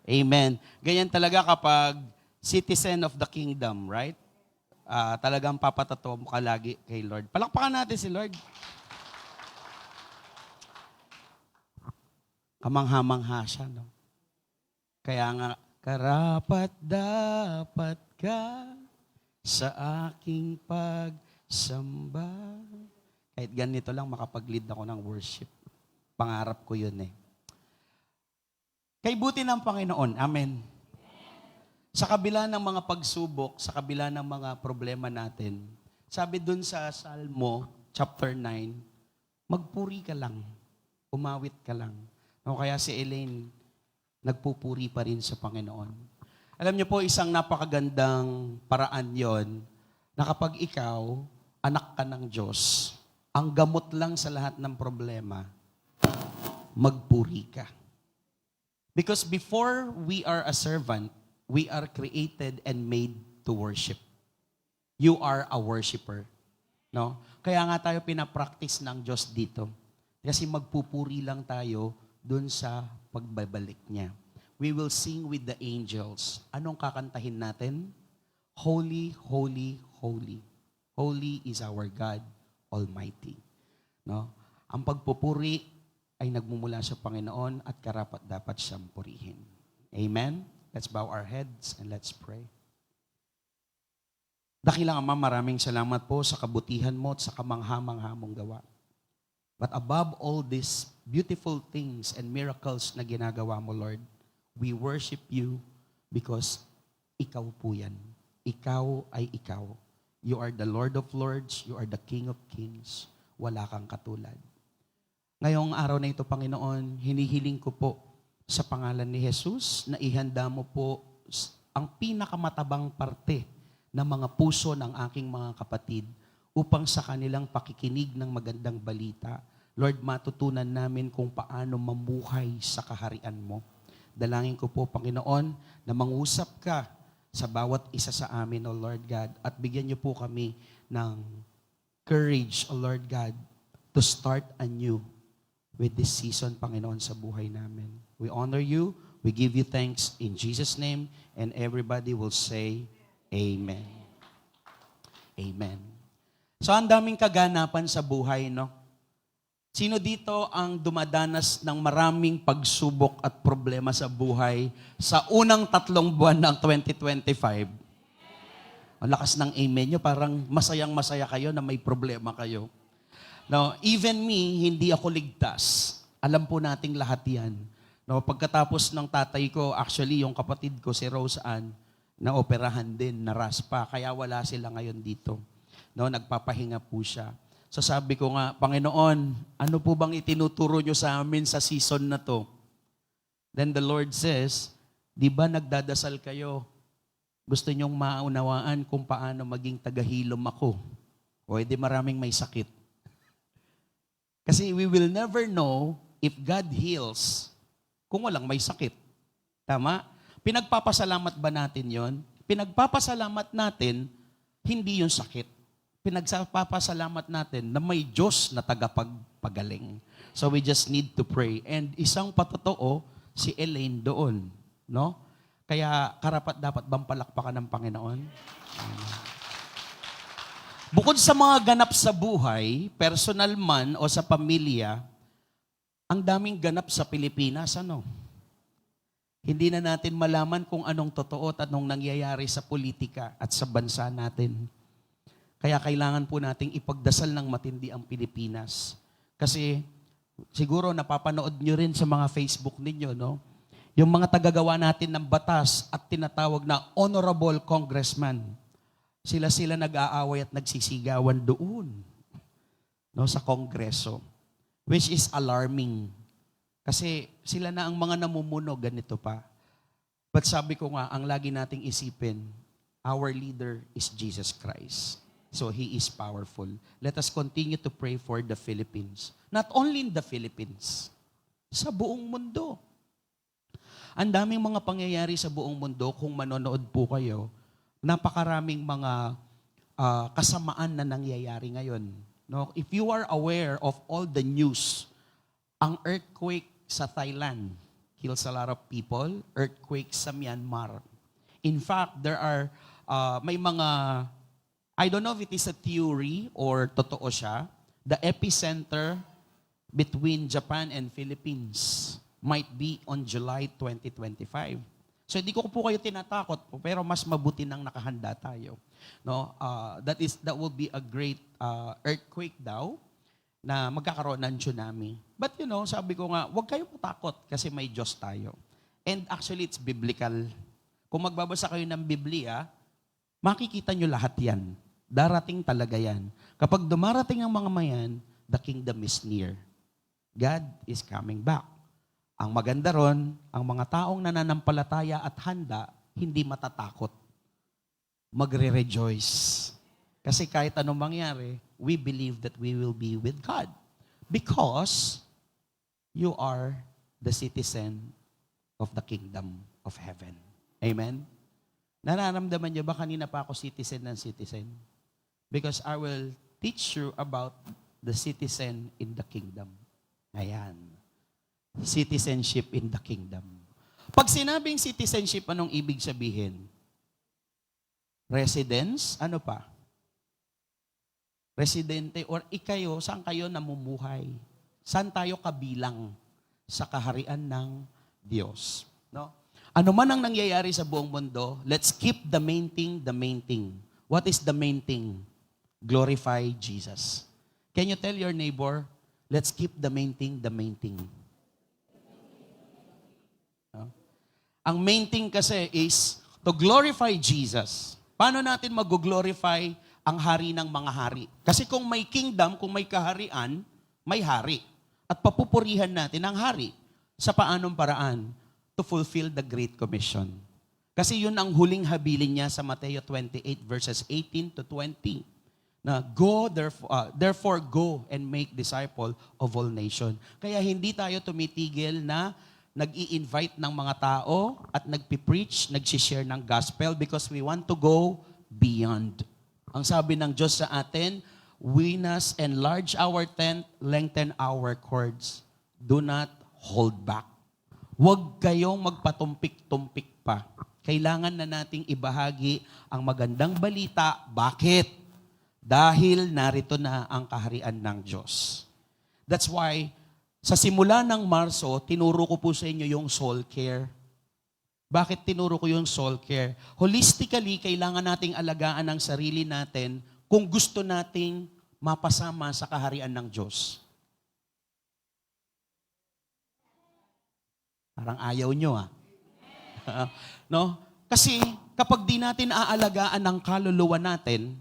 Amen. Ganyan talaga kapag citizen of the kingdom, right? Talagang papatato mo ka lagi kay Lord. Palakpakan natin si Lord. Kamangha-mangha siya, no? Kaya nga, karapat dapat ka sa aking pagsamba. Kahit ganito lang, makapag-lead ako ng worship. Pangarap ko yun eh. Kay buti ng Panginoon. Amen. Sa kabila ng mga pagsubok, sa kabila ng mga problema natin, sabi dun sa Salmo, chapter 9, magpuri ka lang, umawit ka lang. O kaya si Elaine, nagpupuri pa rin sa Panginoon. Alam niyo po, isang napakagandang paraan yon na kapag ikaw, anak ka ng Diyos, ang gamot lang sa lahat ng problema, magpuri ka. Because before we are a servant, we are created and made to worship. You are a worshiper. No? Kaya nga tayo pinapractice ng Diyos dito. Kasi magpupuri lang tayo dun sa pagbabalik niya. We will sing with the angels. Anong kakantahin natin? Holy, holy, holy. Holy is our God Almighty. No? Ang pagpupuri ay nagmumula sa Panginoon at karapat dapat siyang purihin. Amen? Let's bow our heads and let's pray. Dakilang Ama, maraming salamat po sa kabutihan mo at sa kamangha-mangha mong gawa. But above all these beautiful things and miracles na ginagawa mo, Lord, we worship you because ikaw po yan. Ikaw ay ikaw. You are the Lord of Lords. You are the King of Kings. Wala kang katulad. Ngayong araw na ito, Panginoon, hinihiling ko po sa pangalan ni Jesus na ihanda mo po ang pinakamatabang parte ng mga puso ng aking mga kapatid upang sa kanilang pakikinig ng magandang balita, Lord, matutunan namin kung paano mamuhay sa kaharian mo. Dalangin ko po, Panginoon, na mangusap ka sa bawat isa sa amin, O Lord God, at bigyan niyo po kami ng courage, O Lord God, to start anew with this season, Panginoon, sa buhay namin. We honor you, we give you thanks in Jesus' name, and everybody will say, Amen. Amen. So, ang daming kaganapan sa buhay, no? Sino dito ang dumadanas ng maraming pagsubok at problema sa buhay sa unang 3 buwan ng 2025? Ang lakas ng amen nyo, parang masayang-masaya kayo na may problema kayo. Now, even me, hindi ako ligtas. Alam po nating lahat yan. No, pagkatapos ng tatay ko, actually, yung kapatid ko, si Rose Ann, na-operahan din, naraspa. Kaya wala sila ngayon dito. No, nagpapahinga po siya. So sabi ko nga, Panginoon, ano po bang itinuturo nyo sa amin sa season na to? Then the Lord says, di ba nagdadasal kayo? Gusto nyong maunawaan kung paano maging tagahilom ako? O edi maraming may sakit. Kasi we will never know if God heals kung walang may sakit. Tama? Pinagpapasalamat ba natin yon? Pinagpapasalamat natin, hindi yung sakit. Pinagpapasalamat natin na may Diyos na tagapagpagaling. So we just need to pray. And isang patotoo, si Elaine doon. No? Kaya karapat dapat bang palakpakan ng Panginoon? Bukod sa mga ganap sa buhay, personal man o sa pamilya, ang daming ganap sa Pilipinas, ano? Hindi na natin malaman kung anong totoo at anong nangyayari sa politika at sa bansa natin. Kaya kailangan po nating ipagdasal ng matindi ang Pilipinas. Kasi siguro napapanood nyo rin sa mga Facebook ninyo, no? Yung mga tagagawa natin ng batas at tinatawag na honorable congressman, sila nag-aaway at nagsisigawan doon, no, sa Kongreso, which is alarming. Kasi sila na ang mga namumuno, ganito pa. But sabi ko nga, ang lagi nating isipin, our leader is Jesus Christ. So He is powerful. Let us continue to pray for the Philippines. Not only in the Philippines, sa buong mundo. Ang daming mga pangyayari sa buong mundo, kung manonood po kayo, napakaraming mga kasamaan na nangyayari ngayon. No? If you are aware of all the news, ang earthquake sa Thailand, kills a lot of people, earthquakes sa Myanmar. In fact, there are, may mga, I don't know if it is a theory or totoo siya, the epicenter between Japan and Philippines might be on July 2025. So hindi ko po kayo tinatakot po, pero mas mabuti nang nakahanda tayo. No? That will be a great earthquake daw na magkakaroon ng tsunami. But sabi ko nga, huwag kayo matakot kasi may Diyos tayo. And actually, it's biblical. Kung magbabasa kayo ng Biblia, makikita nyo lahat yan. Darating talaga yan. Kapag dumarating ang mga mayan, the kingdom is near. God is coming back. Ang maganda ron, ang mga taong nananampalataya at handa, hindi matatakot. Magre-rejoice. Kasi kahit anong mangyari, we believe that we will be with God. Because you are the citizen of the kingdom of heaven. Amen? Nararamdaman niyo ba kanina pa ako citizen ng citizen? Because I will teach you about the citizen in the kingdom. Ayan. Citizenship in the kingdom. Pag sinabing citizenship, anong ibig sabihin? Residence? Ano pa? Residente or ikayo, saan kayo namumuhay? Saan tayo kabilang sa kaharian ng Diyos? No? Ano man ang nangyayari sa buong mundo, let's keep the main thing the main thing. What is the main thing? Glorify Jesus. Can you tell your neighbor, let's keep the main thing the main thing? Ang main thing kasi is to glorify Jesus. Paano natin mag-glorify ang hari ng mga hari? Kasi kung may kingdom, kung may kaharian, may hari. At papupurihan natin ang hari. Sa paanong paraan? To fulfill the Great Commission. Kasi yun ang huling habilin niya sa Mateo 28 verses 18 to 20. Na go, therefore go and make disciple of all nations. Kaya hindi tayo tumitigil na nag-i-invite ng mga tao at nagpipreach, nag-share ng gospel because we want to go beyond. Ang sabi ng Diyos sa atin, we must enlarge our tent, lengthen our cords. Do not hold back. Huwag kayong magpatumpik-tumpik pa. Kailangan na nating ibahagi ang magandang balita. Bakit? Dahil narito na ang kaharian ng Diyos. That's why, sa simula ng Marso, tinuro ko po sa inyo yung soul care. Bakit tinuro ko yung soul care? Holistically, kailangan nating alagaan ang sarili natin kung gusto nating mapasama sa kaharian ng Diyos. Parang ayaw nyo no? Kasi kapag di natin aalagaan ang kaluluwa natin,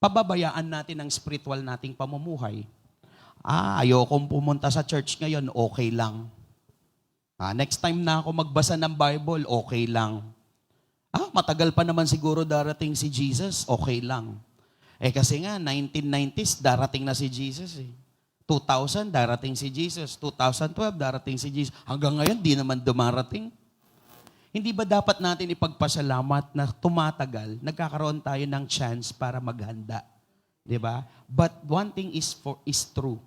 pababayaan natin ang spiritual nating pamumuhay. Ayokong pumunta sa church ngayon, okay lang. Next time na ako magbasa ng Bible, okay lang. Matagal pa naman siguro darating si Jesus, okay lang. Kasi nga, 1990s, darating na si Jesus 2000, darating si Jesus. 2012, darating si Jesus. Hanggang ngayon, di naman dumarating. Hindi ba dapat natin ipagpasalamat na tumatagal, nagkakaroon tayo ng chance para maghanda? Diba? But one thing is true.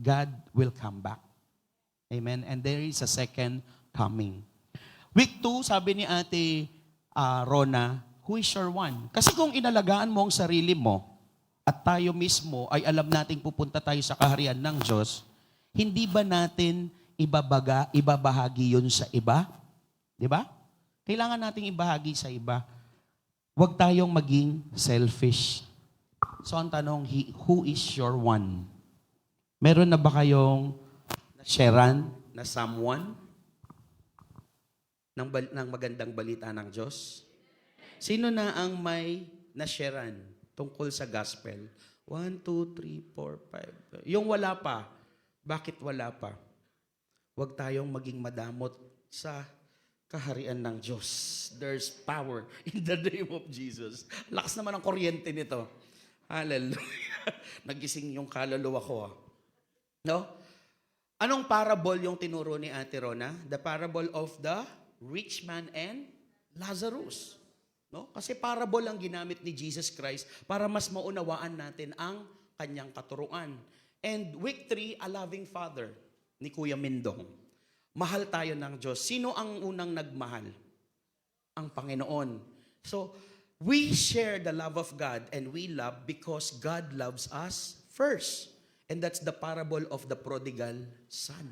God will come back. Amen? And there is a second coming. Week 2, sabi ni Ate Rona, who is your one? Kasi kung inalagaan mo ang sarili mo at tayo mismo ay alam nating pupunta tayo sa kaharian ng Diyos, hindi ba natin ibabahagi yun sa iba? Di ba? Kailangan nating ibahagi sa iba. Huwag tayong maging selfish. So ang tanong, who is your one? Meron na ba kayong na-sharean na someone ng magandang balita ng Diyos? Sino na ang may na-sharean tungkol sa gospel? 1, 2, 3, 4, 5. Yung wala pa, bakit wala pa? Huwag tayong maging madamot sa kaharian ng Diyos. There's power in the name of Jesus. Lakas naman ang kuryente nito. Hallelujah. Nagising yung kaluluwa ko. No? Anong parable yung tinuro ni Ate Rona? The parable of the rich man and Lazarus. No? Kasi parable ang ginamit ni Jesus Christ para mas maunawaan natin ang kanyang katuruan. And week 3, a loving father ni Kuya Mindong. Mahal tayo ng Diyos. Sino ang unang nagmahal? Ang Panginoon. So, we share the love of God and we love because God loves us first. And that's the parable of the prodigal son.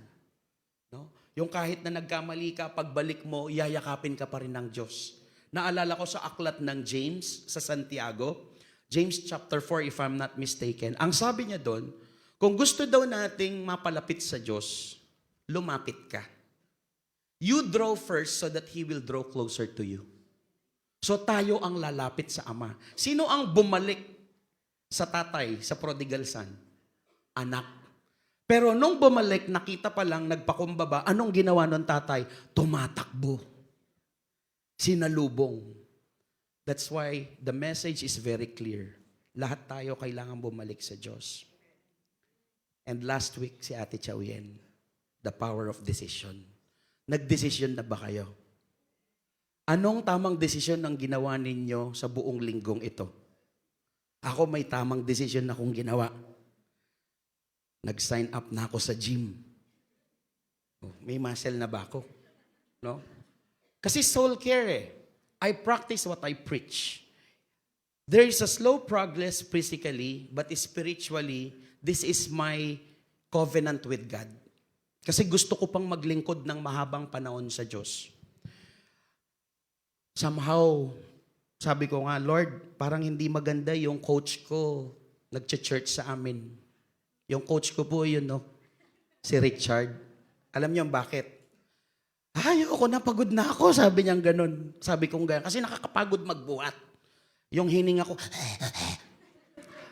No? Yung kahit na nagkamali ka, pagbalik mo, yayakapin ka pa rin ng Diyos. Naalala ko sa aklat ng James sa Santiago, James chapter 4 if I'm not mistaken. Ang sabi niya doon, kung gusto daw nating mapalapit sa Diyos, lumapit ka. You draw first so that He will draw closer to you. So tayo ang lalapit sa Ama. Sino ang bumalik sa tatay, sa prodigal son? Anak. Pero nung bumalik, nakita pa lang, nagpakumbaba, anong ginawa ng tatay? Tumatakbo. Sinalubong. That's why the message is very clear. Lahat tayo kailangan bumalik sa Diyos. And last week, si Ate Chawien, the power of decision. Nagdesisyon na ba kayo? Anong tamang desisyon ang ginawa ninyo sa buong linggong ito? Ako may tamang desisyon na akong ginawa. Nag-sign up na ako sa gym. May muscle na ba ako? No? Kasi soul care eh. I practice what I preach. There is a slow progress physically, but spiritually, this is my covenant with God. Kasi gusto ko pang maglingkod ng mahabang panahon sa Diyos. Somehow, sabi ko nga, Lord, parang hindi maganda yung coach ko nag-church sa amin. Yung coach ko po yun, no? Si Richard. Alam niyo bakit? Ayoko na, pagod na ako. Sabi niya ganun. Sabi kong ganun. Kasi nakakapagod magbuhat. Yung hininga ko.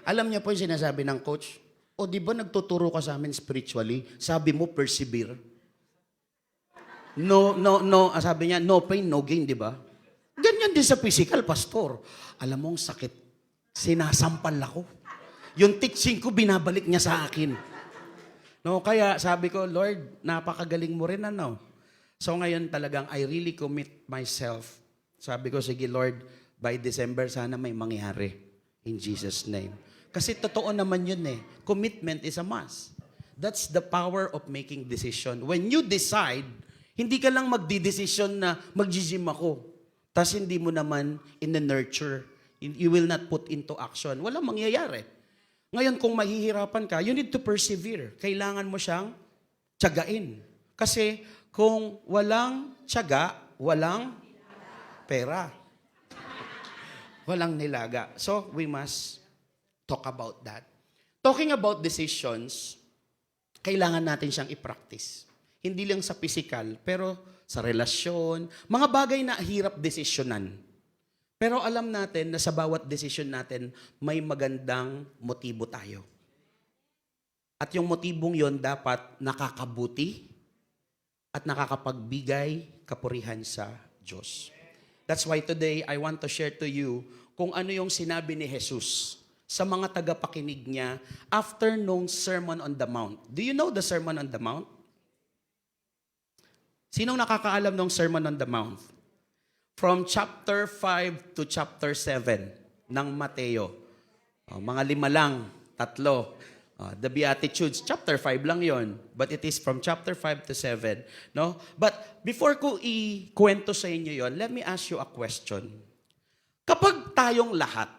Alam niya po yung sinasabi ng coach, o di ba nagtuturo ka sa amin spiritually? Sabi mo, persevere. No. Sabi niya, no pain, no gain, di ba? Ganyan din sa physical, pastor. Alam mo, ang sakit. Sinasampal ako. Yung teaching ko, binabalik niya sa akin. No, kaya sabi ko, Lord, napakagaling mo rin, ano? So ngayon talagang, I really commit myself. Sabi ko, sige Lord, by December, sana may mangyari. In Jesus' name. Kasi totoo naman yun eh. Commitment is a must. That's the power of making decision. When you decide, hindi ka lang magdi-decision na mag-gym ako. Tapos hindi mo naman in-nurture. You will not put into action. Walang mangyayari. Ngayon, kung mahihirapan ka, you need to persevere. Kailangan mo siyang tiyagain. Kasi kung walang tiyaga, walang pera. Walang nilaga. So, we must talk about that. Talking about decisions, kailangan natin siyang i-practice. Hindi lang sa physical, pero sa relasyon, mga bagay na hirap desisyonan. Pero alam natin na sa bawat desisyon natin, may magandang motibo tayo. At yung motibong yon dapat nakakabuti at nakakapagbigay kapurihan sa Diyos. That's why today, I want to share to you kung ano yung sinabi ni Jesus sa mga tagapakinig niya after nung Sermon on the Mount. Do you know the Sermon on the Mount? Sinong nakakaalam ng Sermon on the Mount? From chapter 5 to chapter 7 ng Mateo. Mga 5 lang, 3. The Beatitudes, chapter 5 lang yon, but it is from chapter 5 to 7. No? But before ko ikwento sa inyo yon, let me ask you a question. Kapag tayong lahat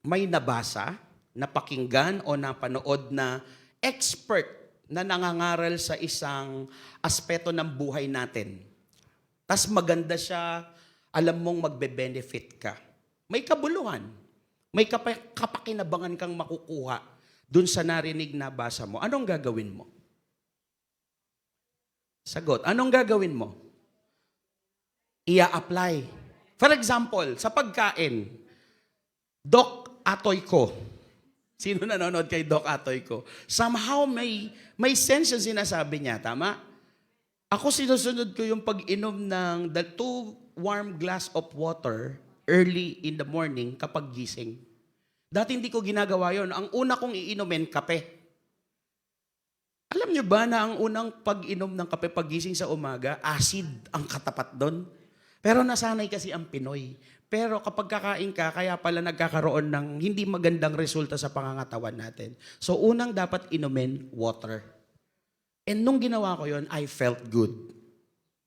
may nabasa, napakinggan o napanood na expert na nangangaral sa isang aspeto ng buhay natin. Tas maganda siya, alam mong magbe-benefit ka. May kabuluhan. May kapakinabangan kang makukuha dun sa narinig na basa mo. Anong gagawin mo? Sagot. Anong gagawin mo? Ia-apply. For example, sa pagkain, Doc Atoy ko. Sino nanonood kay Doc Atoy ko? Somehow may sense yung sinasabi niya, tama? Ako sinusunod ko yung pag-inom ng the 2 warm glass of water early in the morning kapag gising. Dati hindi ko ginagawa yon. Ang una kong iinumin, kape. Alam niyo ba na ang unang pag-inom ng kape paggising sa umaga, acid ang katapat doon? Pero nasanay kasi ang Pinoy. Pero kapag kakain ka, kaya pala nagkakaroon ng hindi magandang resulta sa pangangatawan natin. So unang dapat inumin, water. And nung ginawa ko yon, I felt good.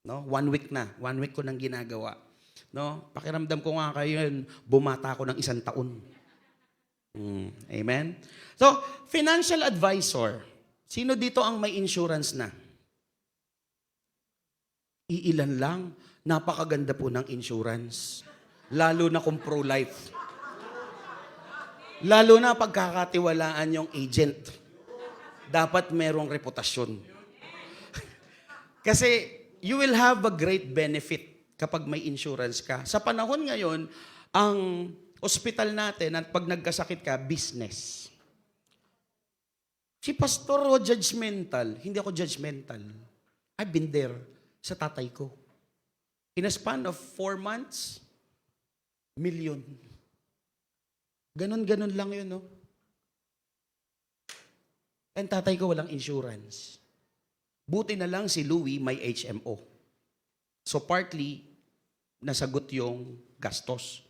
No? 1 week na. 1 week ko nang ginagawa. No? Pakiramdam ko nga kayo yun, bumata ko ng 1 taon. Amen? So, financial advisor. Sino dito ang may insurance na? Iilan lang. Napakaganda po ng insurance. Lalo na kung pro-life. Lalo na pagkakatiwalaan yung agent. Dapat merong reputasyon. Kasi you will have a great benefit kapag may insurance ka. Sa panahon ngayon, ang ospital natin, at pag nagkasakit ka, business. Si Pastor judgmental. Hindi ako judgmental. I've been there sa tatay ko. In a span of 4 months, million. Ganon-ganon lang yun, no? And tatay ko walang insurance. Buti na lang si Louie may HMO. So partly, nasagot yung gastos.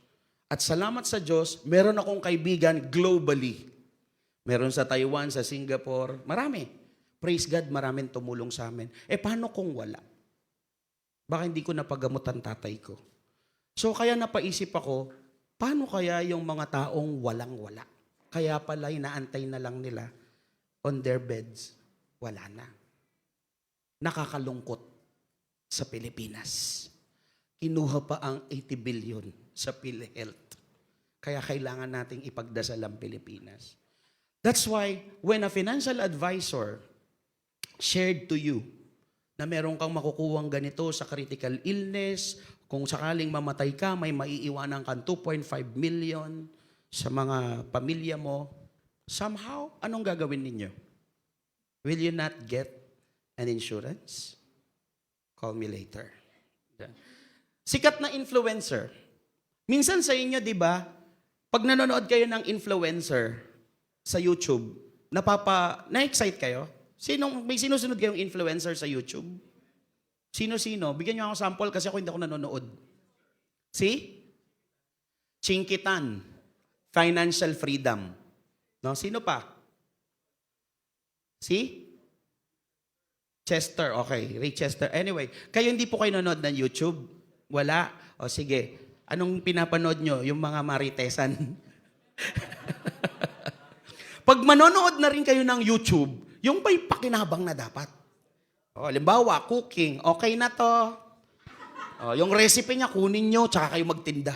At salamat sa Diyos, meron akong kaibigan globally. Meron sa Taiwan, sa Singapore, marami. Praise God, maraming tumulong sa amin. Paano kung wala? Baka hindi ko napagamutan tatay ko. So kaya napaisip ako, paano kaya yung mga taong walang-wala? Kaya pala inaantay na lang nila on their beds. Wala na. Nakakalungkot sa Pilipinas. Kinuha pa ang 80 billion sa PhilHealth. Kaya kailangan nating ipagdasal ang Pilipinas. That's why when a financial advisor shared to you na meron kang makukuwang ganito sa critical illness, kung sakaling mamatay ka, may maiiwanan kang 2.5 million sa mga pamilya mo, somehow, anong gagawin ninyo? Will you not get an insurance? Call me later. Sikat na influencer. Minsan sa inyo, di ba, pag nanonood kayo ng influencer sa YouTube, na-excite kayo? May sinusunod kayong influencer sa YouTube? Sino-sino? Bigyan niyo ako sample kasi ako hindi ako nanonood. Si? Chinkitan. Financial freedom. No? Sino pa? Si? Chester. Okay, Ray Chester. Anyway, kayo hindi po kayo nanonood ng YouTube? Wala? O sige. Anong pinapanood nyo? Yung mga maritesan. Pag manonood na rin kayo ng YouTube, yung ba'y pakinabang na dapat? O, halimbawa, cooking, okay na to. O, yung recipe niya, kunin nyo, tsaka kayo magtinda.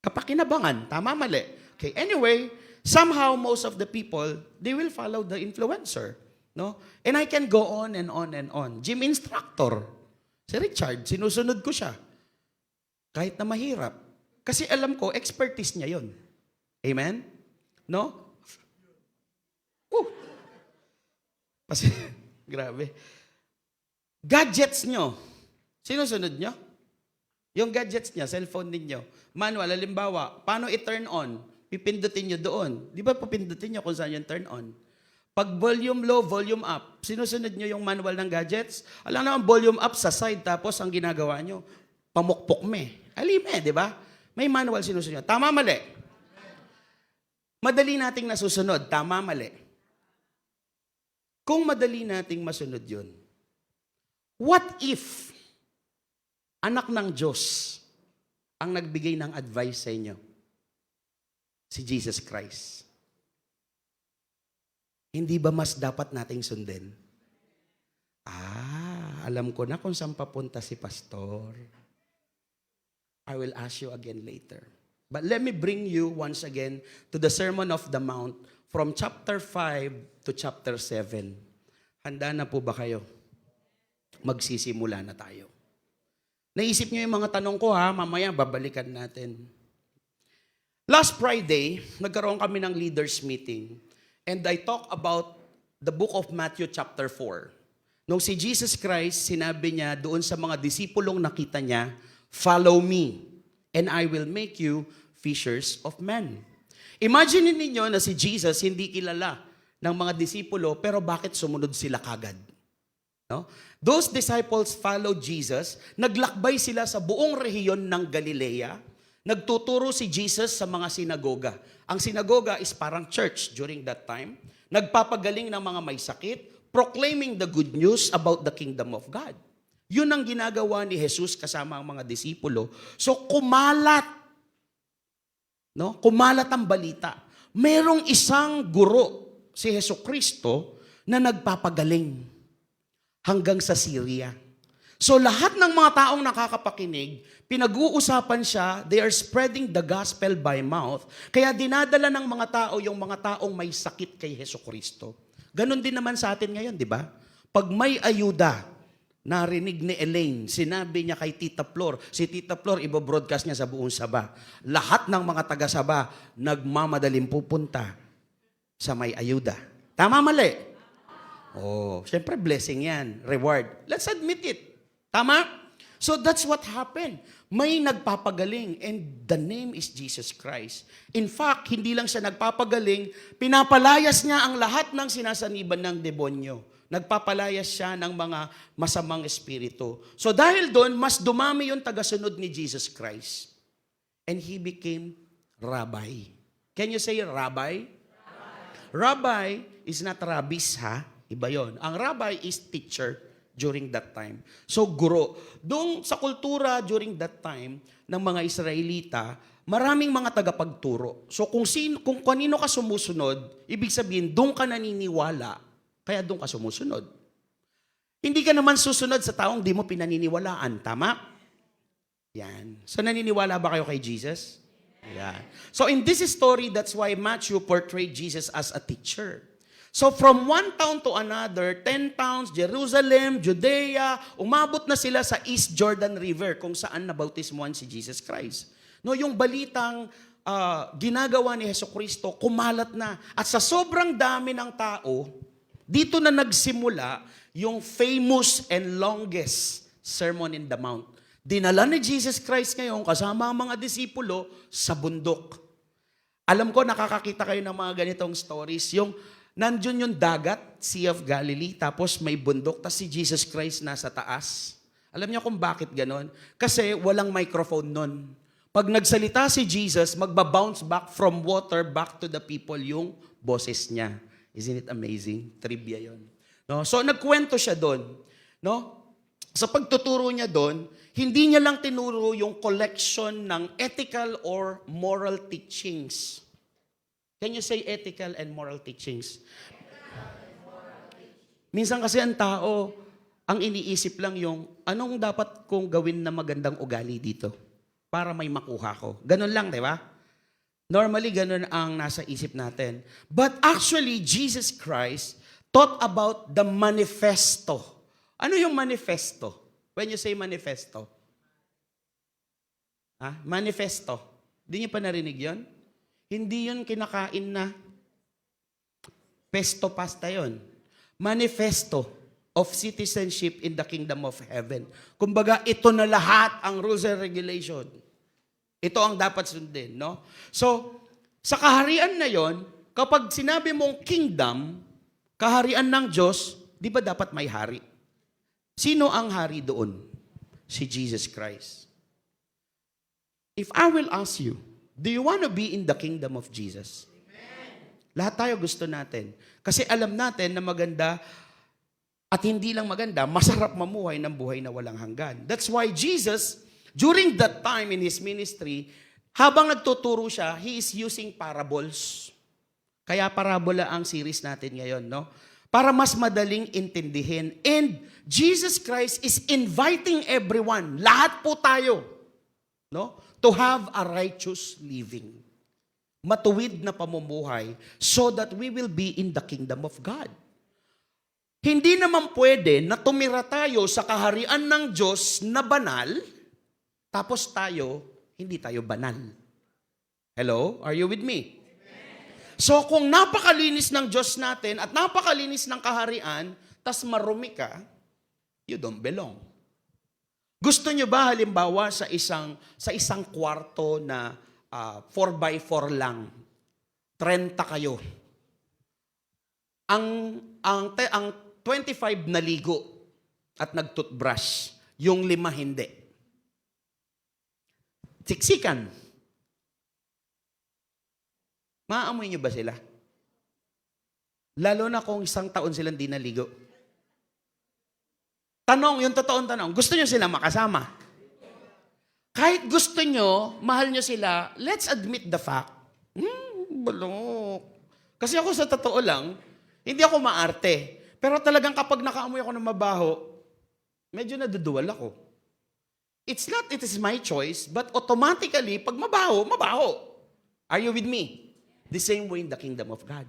Kapakinabangan, tama mali. Okay, anyway, somehow most of the people, they will follow the influencer. No? And I can go on and on and on. Gym instructor, si Richard, sinusunod ko siya. Kahit na mahirap. Kasi alam ko, expertise niya yon. Amen? No? Kasi, grabe. Gadgets nyo. Sinusunod nyo? Yung gadgets niya, cellphone ninyo. Manual, halimbawa, paano i-turn on? Pipindutin nyo doon. Di ba papindutin nyo kung saan yung turn on? Pag volume low, volume up, sinusunod nyo yung manual ng gadgets? Alam naman, volume up sa side, tapos ang ginagawa nyo, pamukpok me. Alime, di ba? May manual sinusunod nyo. Tama, mali? Madali nating nasusunod. Tama, mali? Kung madali nating masunod yun, what if anak ng Diyos ang nagbigay ng advice sa inyo? Si Jesus Christ. Hindi ba mas dapat nating sundin? Alam ko na kung saan papunta si Pastor. I will ask you again later. But let me bring you once again to the Sermon of the Mount from chapter 5 to chapter 7. Handa na po ba kayo? Magsisimula na tayo. Naisip niyo yung mga tanong ko ha, mamaya babalikan natin. Last Friday, nagkaroon kami ng leaders meeting and I talk about the book of Matthew chapter 4. Nung si Jesus Christ, sinabi niya doon sa mga disipulong nakita niya, "Follow me and I will make you fishers of men." Imagine ninyo na si Jesus hindi kilala ng mga disipulo, pero bakit sumunod sila kagad? No? Those disciples followed Jesus, naglakbay sila sa buong rehiyon ng Galilea, nagtuturo si Jesus sa mga sinagoga. Ang sinagoga is parang church during that time. Nagpapagaling ng mga may sakit, proclaiming the good news about the kingdom of God. Yun ang ginagawa ni Jesus kasama ang mga disipulo. So kumalat, no? Kumalat ang balita. Merong isang guro, si Jesucristo, na nagpapagaling hanggang sa Syria. So lahat ng mga taong nakakapakinig, pinag-uusapan siya, they are spreading the gospel by mouth. Kaya dinadala ng mga tao yung mga taong may sakit kay Jesucristo. Ganon din naman sa atin ngayon, di ba? Pag may ayuda, narinig ni Elaine, sinabi niya kay Tita Flor, si Tita Flor, ibobroadcast niya sa buong Saba. Lahat ng mga taga-Saba, nagmamadaling pupunta sa may ayuda. Tama, mali? Oh, syempre blessing yan, reward. Let's admit it. Tama? So that's what happened. May nagpapagaling and the name is Jesus Christ. In fact, hindi lang siya nagpapagaling, pinapalayas niya ang lahat ng sinasaniban ng demonyo. Nagpapalayas siya ng mga masamang espiritu. So dahil doon, mas dumami yung tagasunod ni Jesus Christ. And he became rabbi. Can you say rabbi? Rabbi is not rabbis, ha? Iba yon. Ang rabbi is teacher during that time. So guro. Doon sa kultura during that time ng mga Israelita, maraming mga tagapagturo. So kung kanino ka sumusunod, ibig sabihin, doon ka naniniwala. Kaya doon ka sumusunod. Hindi ka naman susunod sa taong di mo pinaniniwalaan. Tama? Yan. So naniniwala ba kayo kay Jesus? Yan. So in this story, that's why Matthew portrayed Jesus as a teacher. So from one town to another, 10 towns, Jerusalem, Judea, umabot na sila sa East Jordan River kung saan nabautismuhan si Jesus Christ. No, yung balitang ginagawa ni Jesucristo, kumalat na. At sa sobrang dami ng tao, dito na nagsimula yung famous and longest Sermon in the Mount. Dinala ni Jesus Christ ngayon kasama ang mga disipulo sa bundok. Alam ko nakakakita kayo ng mga ganitong stories. Yung nandun yung dagat, Sea of Galilee, tapos may bundok, tapos si Jesus Christ nasa taas. Alam niyo kung bakit ganon? Kasi walang microphone nun. Pag nagsalita si Jesus, magbabounce back from water back to the people yung boses niya. Isn't it amazing? Trivia yon. No? So nagkwento siya doon. No? Sa pagtuturo niya doon, hindi niya lang tinuro yung collection ng ethical or moral teachings. Can you say ethical and moral teachings? Minsan kasi ang tao, ang iniisip lang yung, anong dapat kong gawin na magandang ugali dito para may makuha ko. Ganun lang, di ba? Normally, ganun ang nasa isip natin. But actually, Jesus Christ taught about the manifesto. Ano yung manifesto? When you say manifesto? Manifesto. Di niyo pa narinig yon? Hindi yun kinakain na pesto pasta yon. Manifesto of citizenship in the kingdom of heaven. Kumbaga, ito na lahat ang rules and regulation. Ito ang dapat sundin, no? So, sa kaharian na yon, kapag sinabi mong kingdom, kaharian ng Diyos, di ba dapat may hari? Sino ang hari doon? Si Jesus Christ. If I will ask you, do you want to be in the kingdom of Jesus? Amen. Lahat tayo gusto natin. Kasi alam natin na maganda at hindi lang maganda, masarap mamuhay ng buhay na walang hanggan. That's why Jesus, during that time in His ministry, habang nagtuturo siya, He is using parables. Kaya parabola ang series natin ngayon, no? Para mas madaling intindihin. And Jesus Christ is inviting everyone, lahat po tayo, no? To have a righteous living. Matuwid na pamumuhay so that we will be in the kingdom of God. Hindi naman pwede na tumira tayo sa kaharian ng Diyos na banal, tapos hindi tayo banal. Hello? Are you with me? Amen. So kung napakalinis ng Diyos natin at napakalinis ng kaharian, tas marumi ka, you don't belong. Gusto nyo ba halimbawa sa isang kwarto na 4x4 lang, 30 kayo. Ang 25 naligo at nagtoothbrush, yung 5 hindi. Siksikan. Maamoy nyo ba sila? Lalo na kung 1 taon silang di naligo. Tanong, yung totoong tanong, gusto nyo sila makasama? Kahit gusto nyo, mahal nyo sila, let's admit the fact. Balok. Kasi ako sa totoo lang, hindi ako maarte. Pero talagang kapag nakaamoy ako ng mabaho, medyo naduduwal ako. It's not it is my choice, but automatically, pag mabaho, mabaho. Are you with me? The same way in the kingdom of God.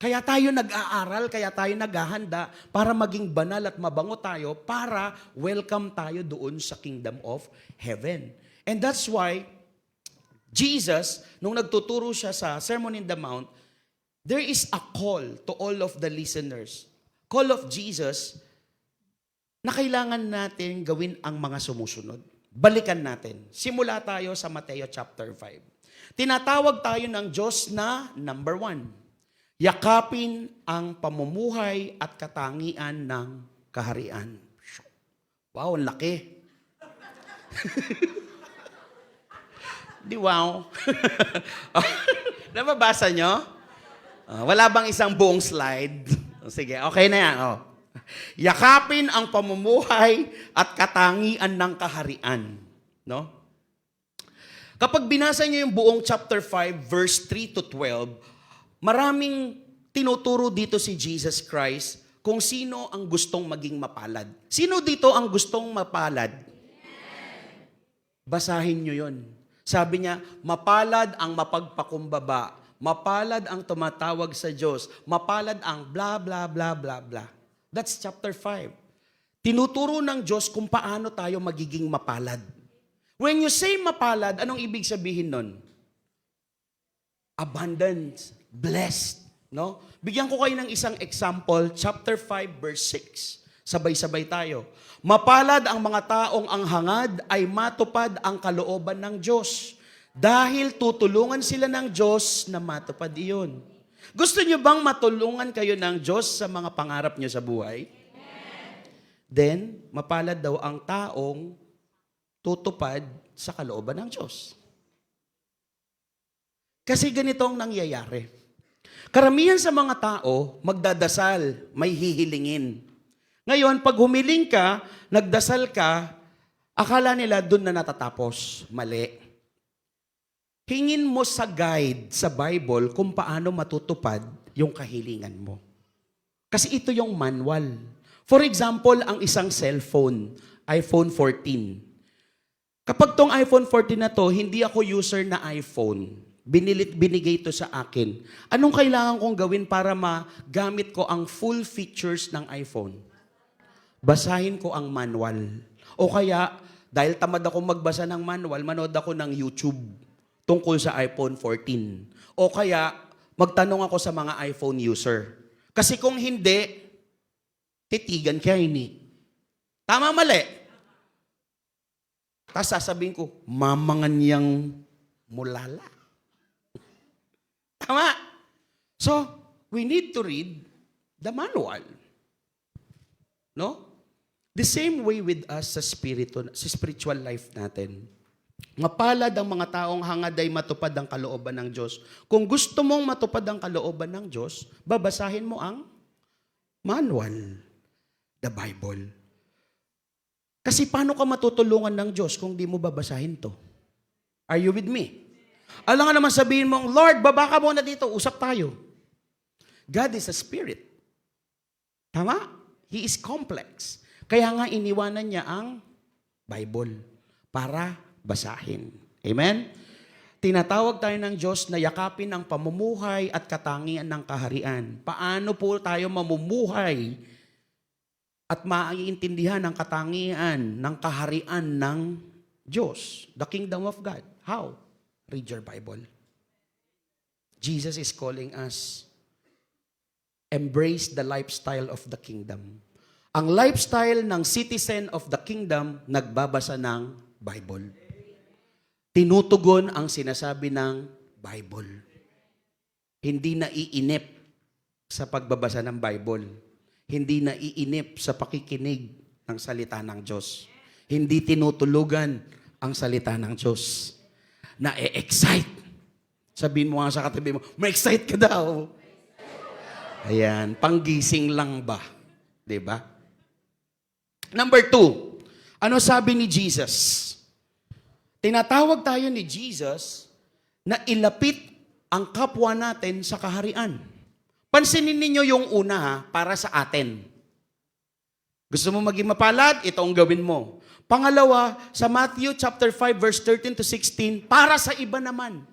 Kaya tayo nag-aaral, kaya tayo naghahanda para maging banal at mabango tayo para welcome tayo doon sa kingdom of heaven. And that's why Jesus, nung nagtuturo siya sa Sermon in the Mount, there is a call to all of the listeners. Call of Jesus na kailangan natin gawin ang mga sumusunod. Balikan natin. Simula tayo sa Mateo chapter 5. Tinatawag tayo ng Diyos na number 1. Yakapin ang pamumuhay at katangian ng kaharian. Wow, ang laki. Di wow. Nababasa nyo? Wala bang isang buong slide? Sige, okay na yan. Yakapin ang pamumuhay at katangian ng kaharian. No? Kapag binasa nyo yung buong chapter 5, verse 3 to 12, maraming tinuturo dito si Jesus Christ kung sino ang gustong maging mapalad. Sino dito ang gustong mapalad? Basahin nyo yun. Sabi niya, mapalad ang mapagpakumbaba, mapalad ang tumatawag sa Diyos, mapalad ang bla bla bla bla bla. That's chapter 5. Tinuturo ng Diyos kung paano tayo magiging mapalad. When you say mapalad, anong ibig sabihin nun? Abundance, blessed. No? Bigyan ko kayo ng isang example, chapter 5, verse 6. Sabay-sabay tayo. Mapalad ang mga taong ang hangad ay matupad ang kalooban ng Diyos. Dahil tutulungan sila ng Diyos na matupad iyon. Gusto niyo bang matulungan kayo ng Diyos sa mga pangarap niyo sa buhay? Then, mapalad daw ang taong tutupad sa kalooban ng Diyos. Kasi ganito ang nangyayari. Karamihan sa mga tao, magdadasal, may hihilingin. Ngayon, pag humiling ka, nagdasal ka, akala nila doon na natatapos. Mali. Hingin mo sa guide sa Bible kung paano matutupad yung kahilingan mo. Kasi ito yung manual. For example, ang isang cellphone, iPhone 14. Kapag tong iPhone 14 na to, hindi ako user na iPhone. Binigay ito sa akin. Anong kailangan kong gawin para magamit ko ang full features ng iPhone? Basahin ko ang manual. O kaya, dahil tamad ako magbasa ng manual, manood ako ng YouTube tungkol sa iPhone 14. O kaya, magtanong ako sa mga iPhone user. Kasi kung hindi, titigan kayo ini. Tama, mali? Tapos sasabihin ko, mamangan niyang mulala. Tama? So, we need to read the manual. No? The same way with us sa spiritual life natin. Mapalad ang mga taong hangad ay matupad ang kalooban ng Diyos. Kung gusto mong matupad ang kalooban ng Diyos, babasahin mo ang manual, the Bible. Kasi paano ka matutulungan ng Diyos kung di mo babasahin to? Are you with me? Alam nga naman sabihin mong, Lord, baba ka muna dito, usap tayo. God is a spirit. Tama? He is complex. Kaya nga iniwanan niya ang Bible para basahin. Amen? Tinatawag tayo ng Diyos na yakapin ang pamumuhay at katangian ng kaharian. Paano po tayo mamumuhay at maiintindihan ang katangian ng kaharian ng Diyos, the kingdom of God? How? Read your Bible. Jesus is calling us, embrace the lifestyle of the kingdom. Ang lifestyle ng citizen of the kingdom, nagbabasa ng Bible. Tinutugon ang sinasabi ng Bible. Hindi naiinip sa pagbabasa ng Bible. Hindi naiinip sa pakikinig ng salita ng Diyos. Hindi tinutulugan ang salita ng Diyos. Na-excite. Sabihin mo nga sa katabi mo, ma-excite ka daw. Ayan, panggising lang ba? Diba? Number 2, ano sabi ni Jesus? Tinatawag tayo ni Jesus na ilapit ang kapwa natin sa kaharian. Pansinin ninyo yung una ha, para sa atin. Gusto mo maging mapalad? Ito ang gawin mo. Pangalawa, sa Matthew chapter 5 verse 13 to 16, para sa iba naman.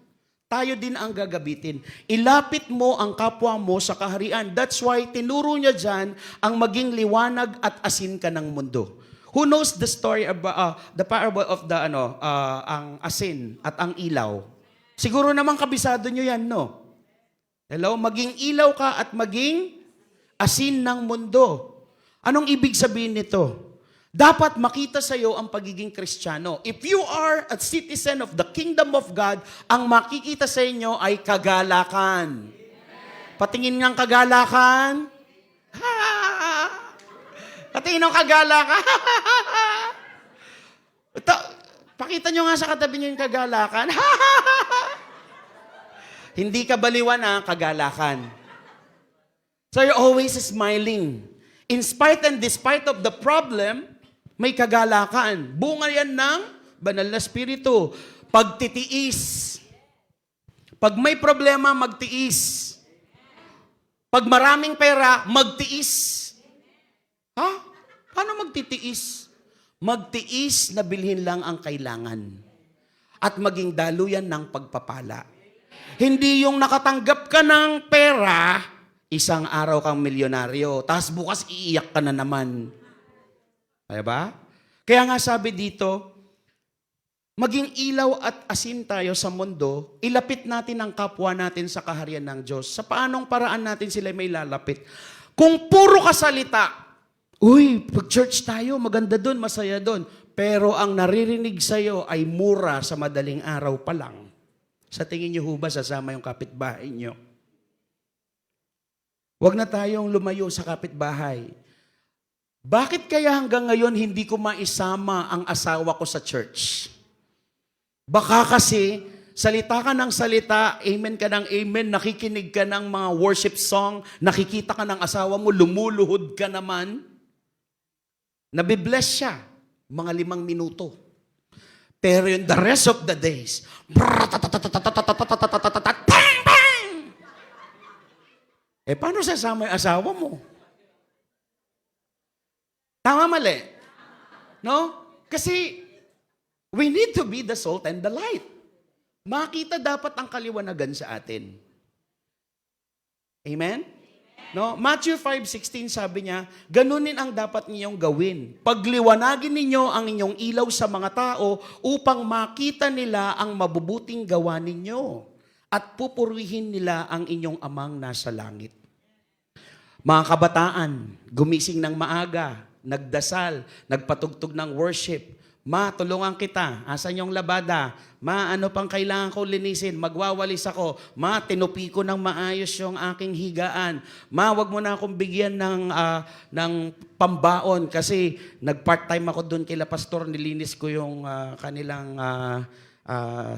Tayo din ang gagabitin. Ilapit mo ang kapwa mo sa kaharian. That's why tinuro niya dyan ang maging liwanag at asin ka ng mundo. Who knows the story about the parable of the ang asin at ang ilaw? Siguro naman kabisado nyo yan, no? Hello? Maging ilaw ka at maging asin ng mundo. Anong ibig sabihin nito? Dapat makita sa iyo ang pagiging Kristiyano. If you are a citizen of the kingdom of God, ang makikita sa inyo ay kagalakan. Patingin ng kagalakan. Patingin ng kagalakan. Ito, pakita nyo nga sa katabi nyo yung kagalakan. Hindi ka baliwan na kagalakan. So you're always smiling. In spite and despite of the problem, may kagalakan. Bunga yan ng banal na spirito. Pagtitiis. Pag may problema, magtiis. Pag maraming pera, magtiis. Ha? Paano magtitiis? Magtiis na bilhin lang ang kailangan. At maging daluyan ng pagpapala. Hindi yung nakatanggap ka ng pera, isang araw kang milyonaryo, tapos bukas iiyak ka na naman. Diba? Kaya nga sabi dito, maging ilaw at asin tayo sa mundo, ilapit natin ang kapwa natin sa kaharian ng Diyos. Sa paanong paraan natin sila may lalapit? Kung puro kasalita, uy, pag-church tayo, maganda doon, masaya doon. Pero ang naririnig sa'yo ay mura sa madaling araw pa lang. Sa tingin niyo ba sasama yung kapitbahay niyo? Huwag na tayong lumayo sa kapitbahay. Bakit kaya hanggang ngayon hindi ko maisama ang asawa ko sa church? Baka kasi salita ka ng salita, amen ka ng amen, nakikinig ka ng mga worship song, nakikita ka ng asawa mo, lumuluhod ka naman. Nabibless siya, mga 5 minuto. Pero yung the rest of the days, paano sasama yung asawa mo? Tama mali? No? Kasi we need to be the salt and the light. Makita dapat ang kaliwanagan sa atin. Amen? No? Matthew 5:16 sabi niya, ganunin ang dapat ninyong gawin. Pagliwanagin ninyo ang inyong ilaw sa mga tao upang makita nila ang mabubuting gawa ninyo at pupurihin nila ang inyong amang nasa langit. Mga kabataan, gumising ng maaga, nagdasal, nagpatugtog ng worship. Ma, tulungan kita. Asan yung labada? Ma, ano pang kailangan ko linisin? Magwawalis ako. Ma, tinupi ko ng maayos yung aking higaan. Ma, wag mo na akong bigyan ng pambaon kasi nag-part-time ako doon kila pastor. Nilinis ko yung kanilang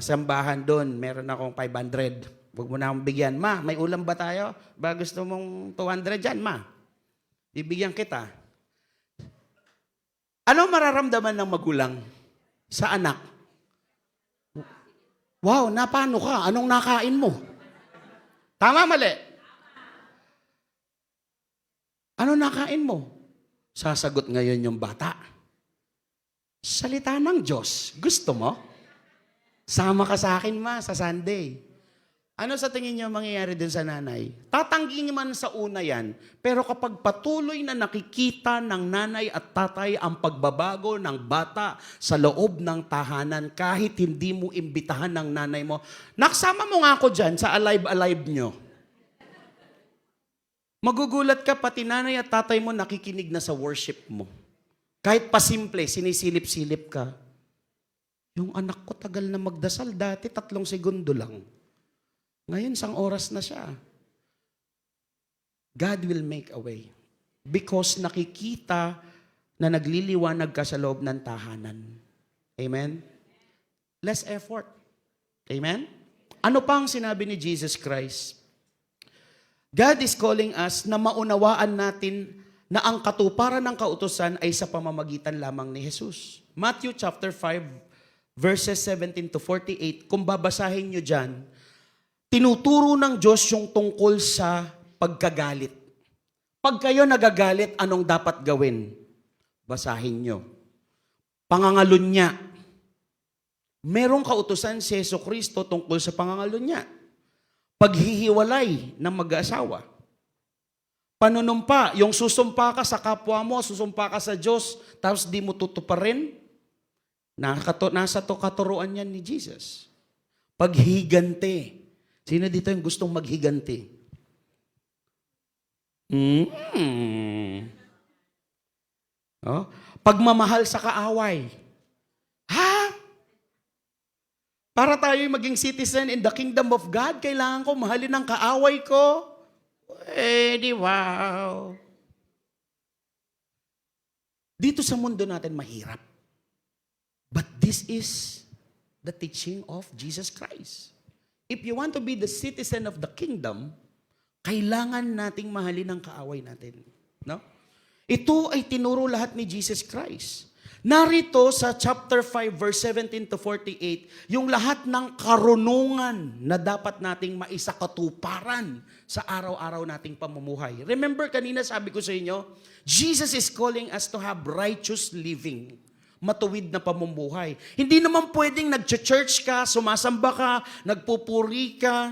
sambahan doon. Meron akong 500. Wag mo na akong bigyan. Ma, may ulam ba tayo? Ba gusto mong 200 dyan, ma? Bibigyan kita. Ano mararamdaman ng magulang sa anak? Wow, napano ka? Anong nakain mo? Tama, mali? Ano nakain mo? Sasagot ngayon yung bata. Salita ng Diyos. Gusto mo? Sama ka sa akin, ma, sa Sunday. Ano sa tingin niyo mangyayari din sa nanay? Tatanggi man sa una yan, pero kapag patuloy na nakikita ng nanay at tatay ang pagbabago ng bata sa loob ng tahanan, kahit hindi mo imbitahan ng nanay mo, naksama mo nga ako dyan sa alive-alive nyo. Magugulat ka, pati nanay at tatay mo nakikinig na sa worship mo. Kahit pasimple, sinisilip-silip ka. Yung anak ko tagal na magdasal, dati 3 segundo lang. Ngayon, 1 oras na siya. God will make a way. Because nakikita na nagliliwanag ka sa loob ng tahanan. Amen? Less effort. Amen? Ano pang sinabi ni Jesus Christ? God is calling us na maunawaan natin na ang katuparan ng kautusan ay sa pamamagitan lamang ni Jesus. Matthew chapter 5, verses 17 to 48, kung babasahin nyo dyan, tinuturo ng Diyos yung tungkol sa pagkagalit. Pag kayo nagagalit, anong dapat gawin? Basahin nyo. Pangangalunya. Merong kautusan si Jesucristo tungkol sa pangangalunya. Paghihiwalay ng mag-aasawa. Panunumpa, yung susumpa ka sa kapwa mo, susumpa ka sa Diyos, tapos di mo tutuparin. Nasa katuruan yan ni Jesus. Paghigante. Sino dito yung gustong maghigante? Oh? Pagmamahal sa kaaway. Ha? Para tayo maging citizen in the kingdom of God, kailangan ko mahalin ang kaaway ko? Di wow. Dito sa mundo natin mahirap. But this is the teaching of Jesus Christ. If you want to be the citizen of the kingdom, kailangan nating mahalin ang kaaway natin. No? Ito ay tinuro lahat ni Jesus Christ. Narito sa chapter 5, verse 17 to 48, yung lahat ng karunungan na dapat nating maisakatuparan sa araw-araw nating pamumuhay. Remember, kanina sabi ko sa inyo, Jesus is calling us to have righteous living. Matuwid na pamumuhay. Hindi naman pwedeng nag-church ka, sumasamba ka, nagpupuri ka,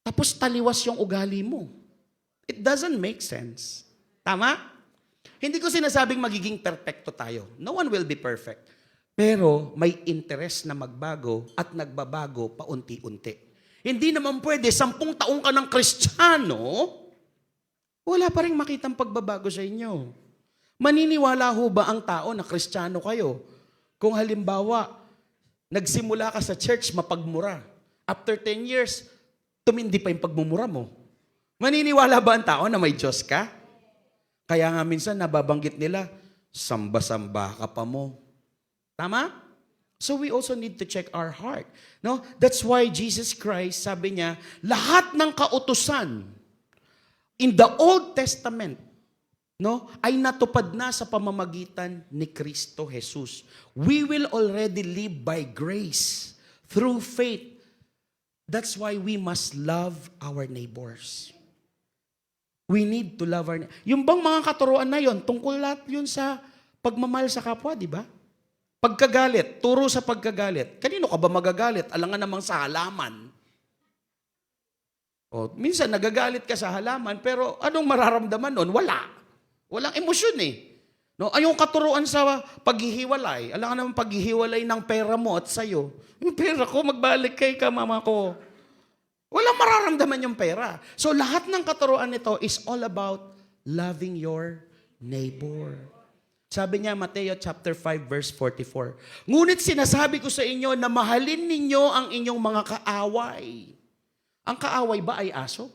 tapos taliwas yung ugali mo. It doesn't make sense. Tama? Hindi ko sinasabing magiging perfecto tayo. No one will be perfect. Pero may interest na magbago at nagbabago paunti-unti. Hindi naman pwede, 10 taong ka ng Kristiyano, wala pa rin makitang pagbabago sa inyo. Maniniwala ho ba ang tao na Kristiyano kayo? Kung halimbawa, nagsimula ka sa church mapagmura. After 10 years, tumindi pa yung pagmumura mo. Maniniwala ba ang tao na may Diyos ka? Kaya nga minsan nababanggit nila, samba-samba ka pa mo. Tama? So we also need to check our heart. No? That's why Jesus Christ, sabi niya, lahat ng kautusan in the Old Testament, no, ay natupad na sa pamamagitan ni Kristo Jesus. We will already live by grace through faith. That's why we must love our neighbors. We need to love our neighbors. Yung bang mga katuruan na yon, tungkol lahat yun sa pagmamahal sa kapwa, di ba? Pagkagalit, turo sa pagkagalit. Kanino ka ba magagalit? Alangan namang sa halaman. O, minsan nagagalit ka sa halaman, pero anong mararamdaman nun? Wala. Walang emosyon eh. No, ay yung katuruan sa paghihiwalay. Alangan namang paghihiwalay ng pera mo at sa'yo. Yung pera ko, magbalik kay ka, mama ko. Walang mararamdaman yung pera. So lahat ng katuruan nito is all about loving your neighbor. Sabi niya, Mateo chapter 5, verse 44, ngunit sinasabi ko sa inyo na mahalin ninyo ang inyong mga kaaway. Ang kaaway ba ay aso?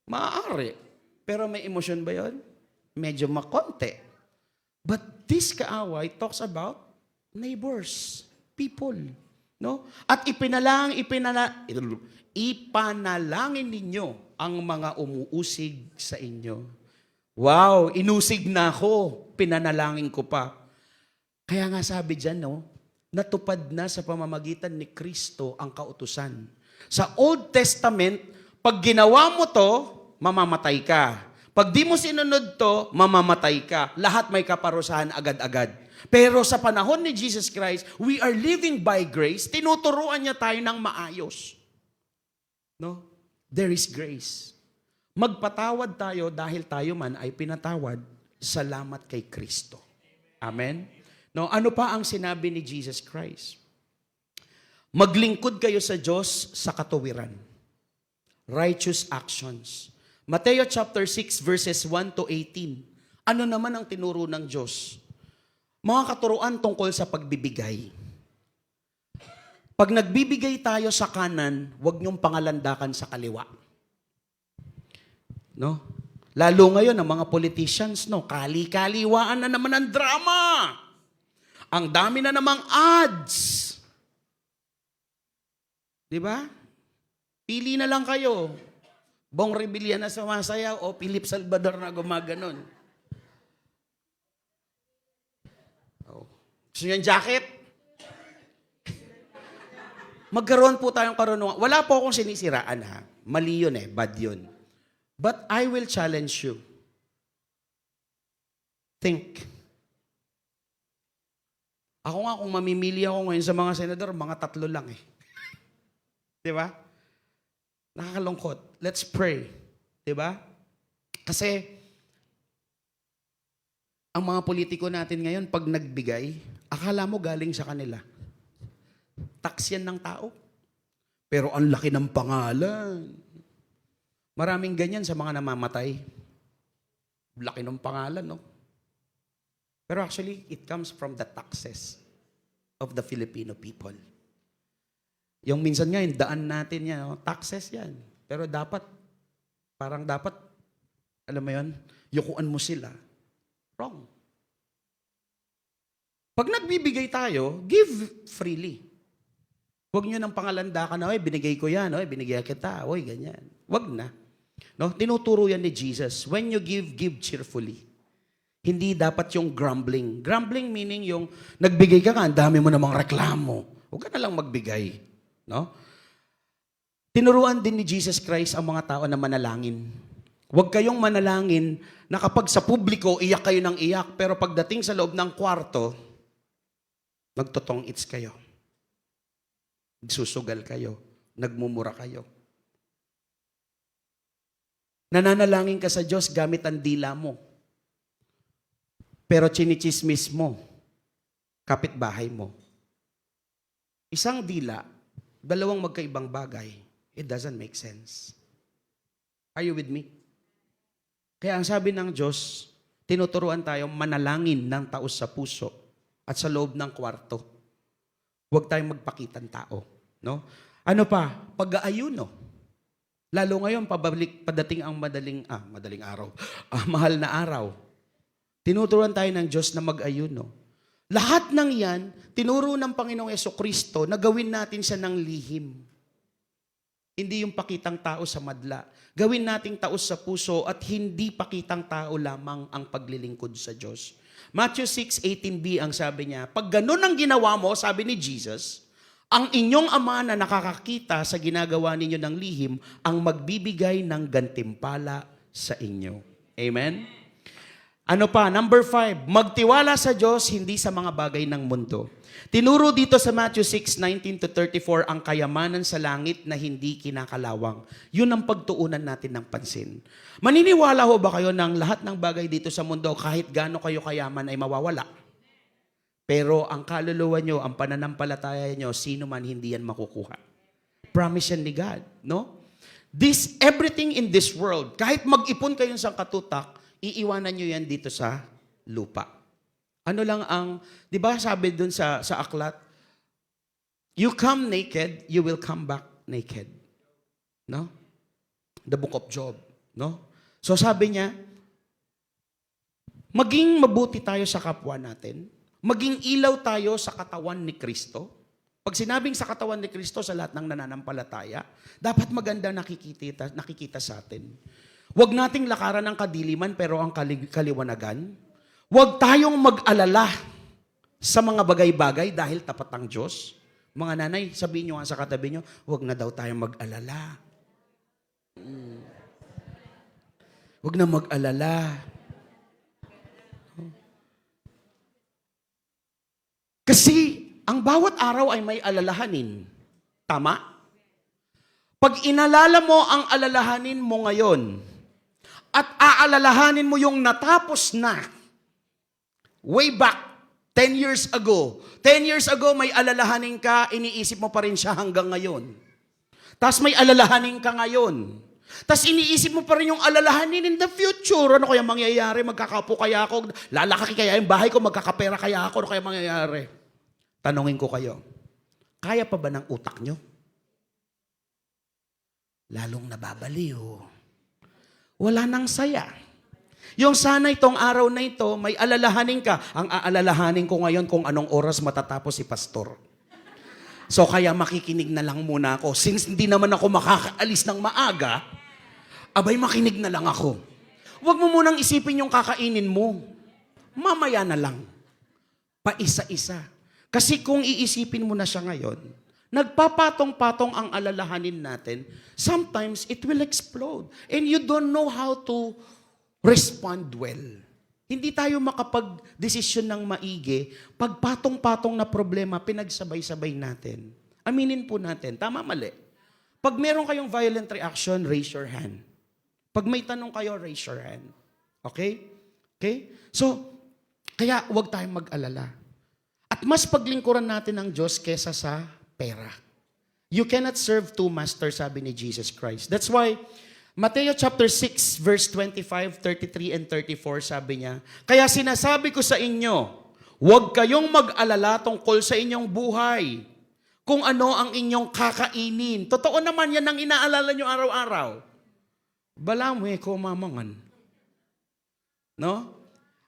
Maaari. Pero may emosyon ba yun? Medyo makonte. But this kaaway talks about neighbors, people. No? At ipanalangin ninyo ang mga umuusig sa inyo. Wow, inusig na ako, pinanalangin ko pa. Kaya nga sabi dyan, no, natupad na sa pamamagitan ni Kristo ang kautusan. Sa Old Testament, pag ginawa mo to, mamamatay ka. Pag di mo sinunod to, mamamatay ka. Lahat may kaparusahan agad-agad. Pero sa panahon ni Jesus Christ, we are living by grace. Tinuturuan niya tayo ng maayos. No? There is grace. Magpatawad tayo dahil tayo man ay pinatawad. Salamat kay Kristo. Amen? No, ano pa ang sinabi ni Jesus Christ? Maglingkod kayo sa Diyos sa katuwiran. Righteous actions. Mateo chapter 6 verses 1 to 18. Ano naman ang tinuro ng Diyos? Mga katuruan tungkol sa pagbibigay. Pag nagbibigay tayo sa kanan, huwag niyong pangalandakan sa kaliwa. No? Lalo ngayon, ang mga politicians, no, kali-kaliwaan na naman ang drama. Ang dami na namang ads. Di ba? Pili na lang kayo. Bong Revilla na sumasayaw o Philip Salvador na gumaganon. Oh. Gusto niyo yung jacket? Magkaroon po tayong karunungan. Wala po akong sinisiraan ha. Mali yun bad yun. But I will challenge you. Think. Ako nga, kung mamimili ako ngayon sa mga senador, mga 3 lang Di ba? Nakakalungkot. Let's pray. Di ba? Kasi, ang mga politiko natin ngayon, pag nagbigay, akala mo galing sa kanila. Tax yan ng tao. Pero ang laki ng pangalan. Maraming ganyan sa mga namamatay. Laki ng pangalan, no? Pero actually, it comes from the taxes of the Filipino people. Yung minsan nga, yung daan natin yan, no? Taxes yan. Pero dapat, alam mo yun, yukuan mo sila. Wrong. Pag nagbibigay tayo, give freely. Huwag nyo ng pangalandakan na, binigay ko yan, binigay kita, ganyan. Huwag na. No? Tinuturo yan ni Jesus. When you give, give cheerfully. Hindi dapat yung grumbling. Grumbling meaning yung nagbigay ka ang dami mo namang reklamo. Huwag ka na lang magbigay. No? Tinuruan din ni Jesus Christ ang mga tao na manalangin. Huwag kayong manalangin na kapag sa publiko, iyak kayo ng iyak, pero pagdating sa loob ng kwarto, nagtotong-its kayo. Nagsusugal kayo. Nagmumura kayo. Nananalangin ka sa Diyos gamit ang dila mo. Pero chinichismis mo, kapitbahay mo. Isang dila, 2 magkaibang bagay. It doesn't make sense. Are you with me? Kaya ang sabi ng Diyos, tinuturuan tayo manalangin ng taos sa puso at sa loob ng kwarto. Huwag tayong magpakitang tao. No? Ano pa? Pag-aayuno. Lalo ngayon, padating ang madaling araw. Mahal na araw. Tinuturuan tayo ng Diyos na mag-ayuno. Lahat ng yan, tinuro ng Panginoong Jesucristo na gawin natin siya ng lihim. Hindi yung pakitang tao sa madla. Gawin nating taos sa puso at hindi pakitang tao lamang ang paglilingkod sa Diyos. Matthew 6:18b ang sabi niya, pag ganun ang ginawa mo, sabi ni Jesus, ang inyong Ama na nakakakita sa ginagawa ninyo ng lihim ang magbibigay ng gantimpala sa inyo. Amen? Ano pa? Number 5, magtiwala sa Diyos, hindi sa mga bagay ng mundo. Tinuro dito sa Matthew 6:19-34 ang kayamanan sa langit na hindi kinakalawang. Yun ang pagtuunan natin ng pansin. Maniniwala ho ba kayo ng lahat ng bagay dito sa mundo, kahit gaano kayo kayaman ay mawawala? Pero ang kaluluwa nyo, ang pananampalataya nyo, sino man hindi yan makukuha. Promise yan ni God, no? Everything in this world, kahit mag-ipon kayo sa katutak, iiwanan nyo yan dito sa lupa. Ano lang ang, di ba sabi dun sa aklat, you come naked, you will come back naked. No? The book of Job. No? So sabi niya, maging mabuti tayo sa kapwa natin, maging ilaw tayo sa katawan ni Kristo. Pag sinabing sa katawan ni Kristo sa lahat ng nananampalataya, dapat maganda nakikita sa atin. Huwag nating lakaran ng kadiliman pero ang kaliwanagan. Huwag tayong mag-alala sa mga bagay-bagay dahil tapat ang Diyos. Mga nanay, sabihin nyo nga sa katabi nyo, huwag na daw tayong mag-alala. Huwag na mag-alala. Kasi ang bawat araw ay may alalahanin. Tama? Pag inalala mo ang alalahanin mo ngayon, at aalalahanin mo yung natapos na, way back, 10 years ago. 10 years ago, may alalahanin ka, iniisip mo pa rin siya hanggang ngayon. Tapos may alalahanin ka ngayon. Tapos iniisip mo pa rin yung alalahanin in the future. Ano kaya mangyayari? Magkakapo kaya ako? Lalaki kaya yung bahay ko? Magkakapera kaya ako? Ano kaya mangyayari? Tanungin ko kayo, kaya pa ba ng utak nyo? Lalong nababaliw. Wala nang saya. Yung sana itong araw na ito, may alalahanin ka. Ang aalalahanin ko ngayon kung anong oras matatapos si pastor. So kaya makikinig na lang muna ako. Since hindi naman ako makakaalis ng maaga, Abay, makinig na lang ako. Huwag mo munang isipin yung kakainin mo. Mamaya na lang. Paisa-isa. Kasi kung iisipin mo na siya ngayon, nagpapatong-patong ang alalahanin natin, sometimes it will explode. And you don't know how to respond well. Hindi tayo makapag-desisyon ng maigi pag patong-patong na problema, pinagsabay-sabay natin. Aminin po natin, tama mali. Pag meron kayong violent reaction, raise your hand. Pag may tanong kayo, raise your hand. Okay? Okay? So, kaya huwag tayong mag-alala. At mas paglingkuran natin ang Diyos kesa sa pera. You cannot serve two masters, sabi ni Jesus Christ. That's why, Matthew chapter 6, verse 25, 33, and 34, sabi niya, kaya sinasabi ko sa inyo, huwag kayong mag-alala tungkol sa inyong buhay, kung ano ang inyong kakainin. Totoo naman yan ang inaalala nyo araw-araw. Bala mo ko mamangan. No?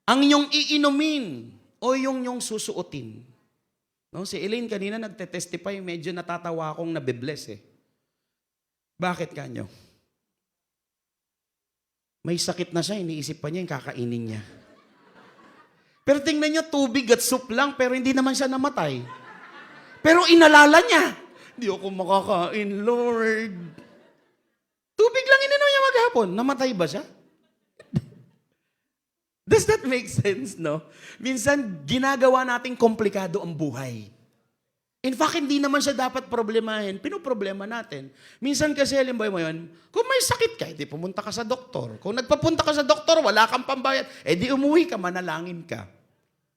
Ang inyong iinumin, o yung susuotin. No? Si Elaine kanina nagte-testify, medyo natatawa akong nabibless eh. Bakit kanyo? May sakit na siya, iniisip pa niya yung kakainin niya. Pero tingnan niyo, tubig at soup lang, pero hindi naman siya namatay. Pero inalala niya, di ako makakain, Lord. Tubig lang ininom niya maghapon. Namatay ba siya? Does that make sense, no? Minsan, ginagawa nating komplikado ang buhay. In fact, hindi naman siya dapat problemahin. Pinoproblema natin. Minsan kasi, halimbawa mo yun, kung may sakit ka, edi pumunta ka sa doktor. Kung nagpapunta ka sa doktor, wala kang pambayad, edi umuwi ka, manalangin ka.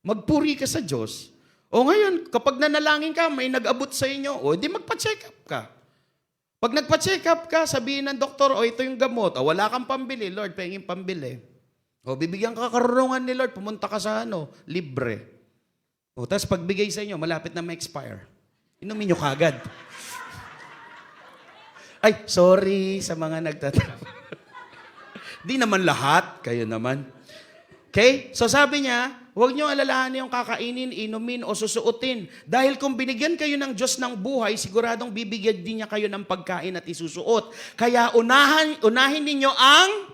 Magpuri ka sa Diyos. O ngayon, kapag nanalangin ka, may nag-abot sa inyo, o edi magpa-check up ka. Pag nagpa-check up ka, sabihin ng doktor, o ito yung gamot, o wala kang pambili, Lord, pahingin pambili. O bibigyan ka karunungan ni Lord, pumunta ka sa libre. O tapos pagbigay sa inyo, malapit na ma-expire. Inumin nyo kagad. Ay, sorry sa mga nagtatrabaho. Di naman lahat, kayo naman. Okay? So sabi niya, huwag nyo alalahanin yung kakainin, inumin o susuotin. Dahil kung binigyan kayo ng Diyos ng buhay, siguradong bibigyan din niya kayo ng pagkain at isusuot. Kaya unahin ninyo ang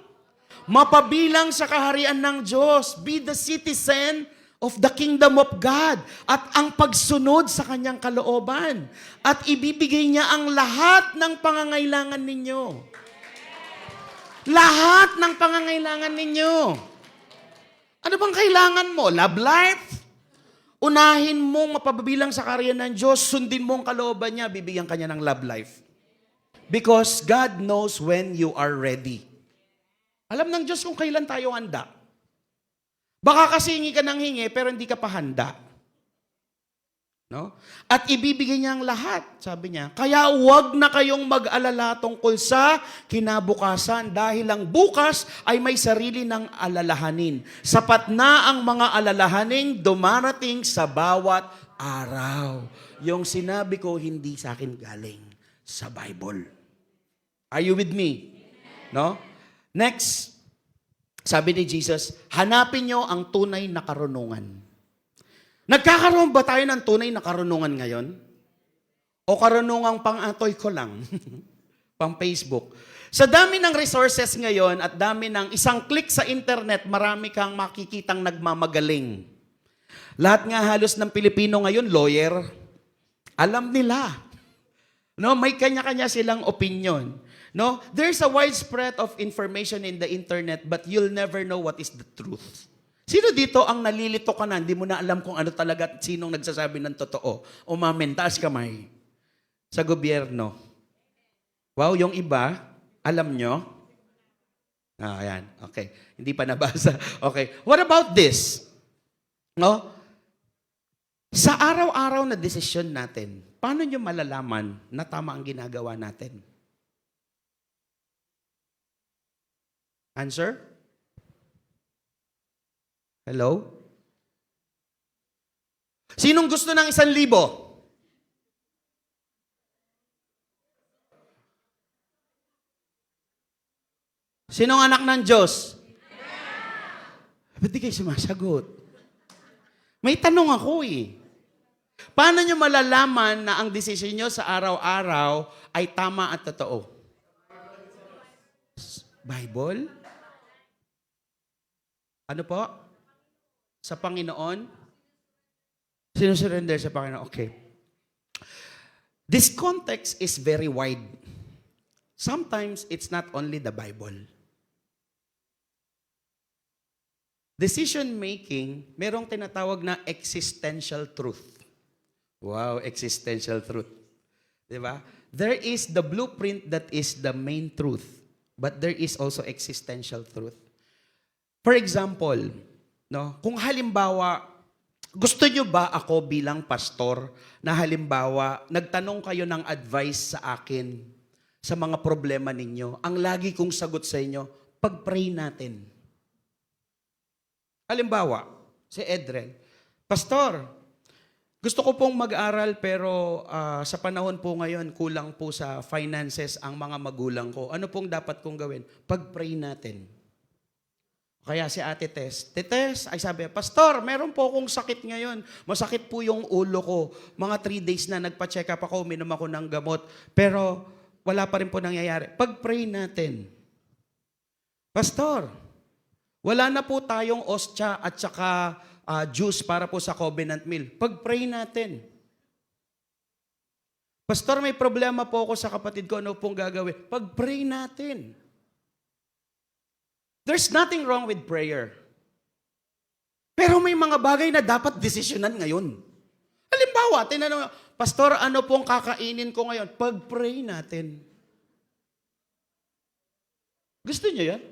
mapabilang sa kaharian ng Diyos. Be the citizen of the kingdom of God. At ang pagsunod sa kanyang kalooban. At ibibigay niya ang lahat ng pangangailangan ninyo. Lahat ng pangangailangan ninyo. Ano bang kailangan mo? Love life? Unahin mong mapabilang sa kaharian ng Diyos, sundin mo ang kalooban niya, bibigyan kanya ng love life. Because God knows when you are ready. Alam ng Diyos kung kailan tayo handa. Baka kasi hingi ka ng hingi, pero hindi ka pa handa. No? At ibibigay niya ang lahat, sabi niya. Kaya huwag na kayong mag-alala tungkol sa kinabukasan dahil ang bukas ay may sarili ng alalahanin. Sapat na ang mga alalahaning dumarating sa bawat araw. Yung sinabi ko, hindi sa akin galing sa Bible. Are you with me? No? Next, sabi ni Jesus, hanapin nyo ang tunay na karunungan. Nagkakaroon ba tayo ng tunay na karunungan ngayon? O karunungang pang-atoy ko lang? Pang Facebook. Sa dami ng resources ngayon at dami ng isang click sa internet, marami kang makikitang nagmamagaling. Lahat nga halos ng Pilipino ngayon, lawyer. Alam nila. No, may kanya-kanya silang opinion. No, there's a widespread of information in the internet, but you'll never know what is the truth. Sino dito ang nalilito ka na, hindi mo na alam kung ano talaga at sinong nagsasabi ng totoo? Umamen, taas kamay. Sa gobyerno. Wow, yung iba, alam nyo? Ayan, okay. Hindi pa nabasa. Okay. What about this? No? Sa araw-araw na desisyon natin, paano nyo malalaman na tama ang ginagawa natin? Answer? Hello? Sinong gusto ng 1,000? Sinong anak ng Diyos? Ba't di kayo sumasagot? May tanong ako eh. Paano nyo malalaman na ang desisyon nyo sa araw-araw ay tama at totoo? Bible? Ano po? Sa Panginoon? Sinusurrender sa Panginoon. Okay. This context is very wide. Sometimes it's not only the Bible. Decision making, merong tinatawag na existential truth. Wow, existential truth. Diba? There is the blueprint that is the main truth, but there is also existential truth. For example, no, kung halimbawa, gusto nyo ba ako bilang pastor na halimbawa, nagtanong kayo ng advice sa akin sa mga problema ninyo, ang lagi kong sagot sa inyo, pag-pray natin. Halimbawa, si Edren, Pastor, gusto ko pong mag-aral pero sa panahon po ngayon, kulang po sa finances ang mga magulang ko. Ano pong dapat kong gawin? Pag-pray natin. Kaya si Ate Tess, ay sabi, Pastor, meron po akong sakit ngayon. Masakit po yung ulo ko. Mga 3 days na nagpa-check up ako, uminom ako ng gamot. Pero wala pa rin po nangyayari. Pag-pray natin. Pastor, wala na po tayong ostya at saka juice para po sa covenant meal. Pag-pray natin. Pastor, may problema po ako sa kapatid ko. Ano pong gagawin? Pag-pray natin. There's nothing wrong with prayer. Pero may mga bagay na dapat desisyonan ngayon. Halimbawa, tinanong, Pastor, ano pong kakainin ko ngayon? Pag-pray natin. Gusto niyo yan?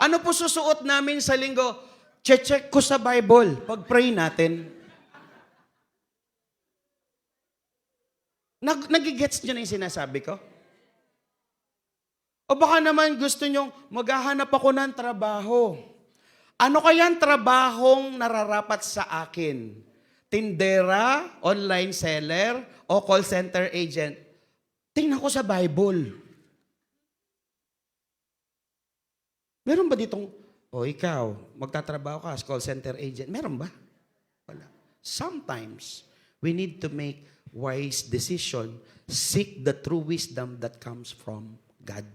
Ano po susuot namin sa linggo? Check ko sa Bible. Pag-pray natin. Nagigets niyo na yung sinasabi ko? O baka naman gusto nyong maghahanap ako ng trabaho. Ano kayang trabahong nararapat sa akin? Tindera, online seller, o call center agent? Tingnan ko sa Bible. Meron ba ditong, ikaw, magtatrabaho ka as call center agent? Meron ba? Wala. Sometimes, we need to make wise decision, seek the true wisdom that comes from God.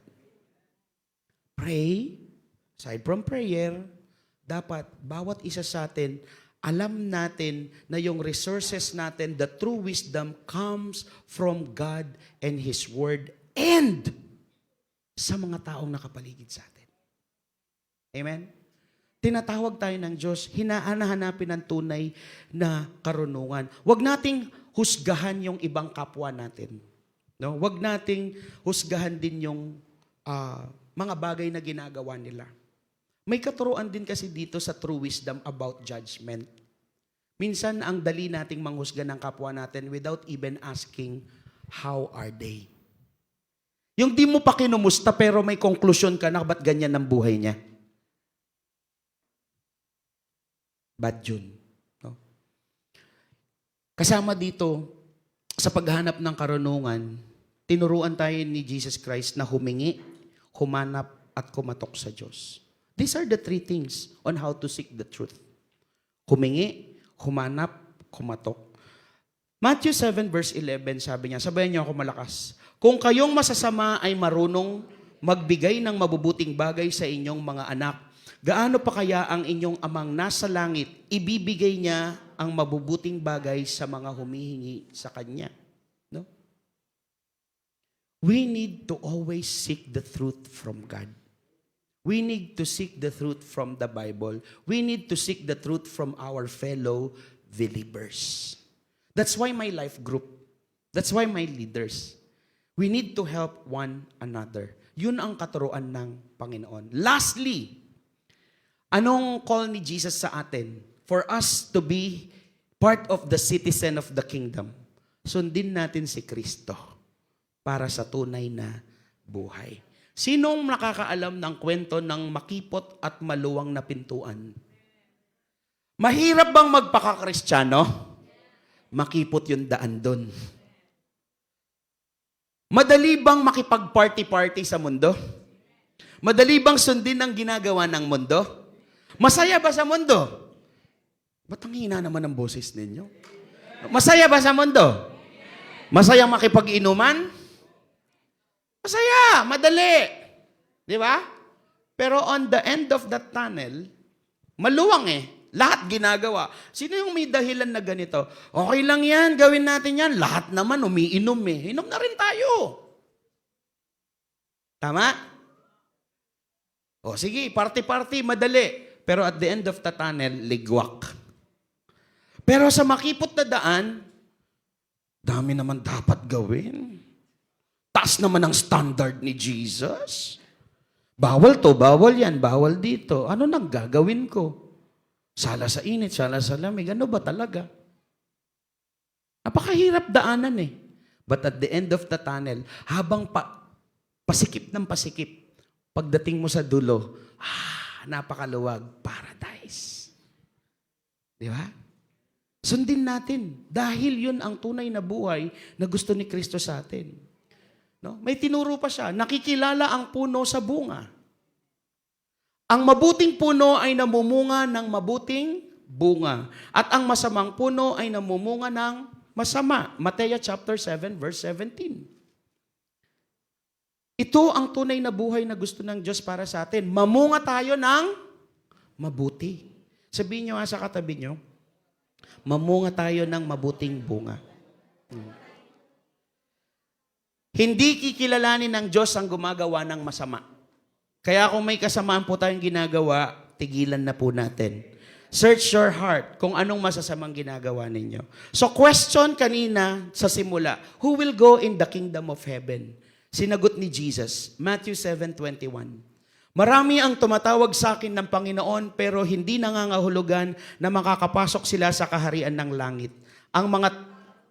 Pray, aside from prayer, dapat bawat isa sa atin, alam natin na yung resources natin, the true wisdom comes from God and His Word and sa mga taong nakapaligid sa atin. Amen? Tinatawag tayo ng Diyos, hinahanapin ng tunay na karunungan. Huwag nating husgahan yung ibang kapwa natin. No? Huwag nating husgahan din yung mga bagay na ginagawa nila. May katuruan din kasi dito sa true wisdom about judgment. Minsan, ang dali nating manghusga ng kapwa natin without even asking, how are they? Yung di mo pa kinumusta pero may konklusyon ka na ba't ganyan ang buhay niya? Bad yun. No? Kasama dito, sa paghanap ng karunungan, tinuruan tayo ni Jesus Christ na humingi, humanap, at kumatok sa Diyos. These are the 3 things on how to seek the truth. Humingi, humanap, kumatok. Matthew 7 verse 11, sabi niya, sabayan niyo ako malakas, kung kayong masasama ay marunong magbigay ng mabubuting bagay sa inyong mga anak, gaano pa kaya ang inyong amang nasa langit, ibibigay niya ang mabubuting bagay sa mga humihingi sa Kanya. No? We need to always seek the truth from God. We need to seek the truth from the Bible. We need to seek the truth from our fellow believers. That's why my life group, that's why my leaders, we need to help one another. Yun ang katuruan ng Panginoon. Lastly, anong call ni Jesus sa atin? For us to be part of the citizen of the kingdom. Sundin natin si Kristo para sa tunay na buhay. Sinong nakakaalam ng kwento ng makipot at maluwang na pintuan? Mahirap bang magpaka-Kristiyano? Makipot yung daan doon. Madali bang makipag-party-party sa mundo? Madali bang sundin ang ginagawa ng mundo? Masaya ba sa mundo? Ba't ang hina naman ang boses ninyo? Masaya ba sa mundo? Masaya makipag-inuman? Masaya, madali. Di ba? Pero on the end of that tunnel, maluwang eh. Lahat ginagawa. Sino yung may dahilan na ganito? Okay lang yan, gawin natin yan. Lahat naman umiinom eh. Inom na rin tayo. Tama? O sige, party-party, madali. Pero at the end of the tunnel, ligwak. Pero sa makipot na daan, dami naman dapat gawin. Taas naman ang standard ni Jesus. Bawal to, bawal yan, bawal dito. Ano nang gagawin ko? Sala sa init, sala sa lamig. Ano ba talaga? Napakahirap daanan eh. But at the end of the tunnel, habang pasikip ng pasikip, pagdating mo sa dulo, napakaluwag, paradise. Di ba? Sundin natin. Dahil yun ang tunay na buhay na gusto ni Kristo sa atin. No? May tinuro pa siya, nakikilala ang puno sa bunga. Ang mabuting puno ay namumunga ng mabuting bunga. At ang masamang puno ay namumunga ng masama. Mateo chapter 7, verse 17. Ito ang tunay na buhay na gusto ng Diyos para sa atin. Mamunga tayo ng mabuti. Sabihin nyo nga sa katabi nyo, mamunga tayo ng mabuting bunga. Hindi kikilalanin ng Diyos ang gumagawa ng masama. Kaya kung may kasamaan po tayong ginagawa, tigilan na po natin. Search your heart kung anong masasamang ginagawa ninyo. So question kanina sa simula, who will go in the kingdom of heaven? Sinagot ni Jesus, Matthew 7:21. Marami ang tumatawag sa akin ng Panginoon pero hindi nangangahulugan na makakapasok sila sa kaharian ng langit. Ang mga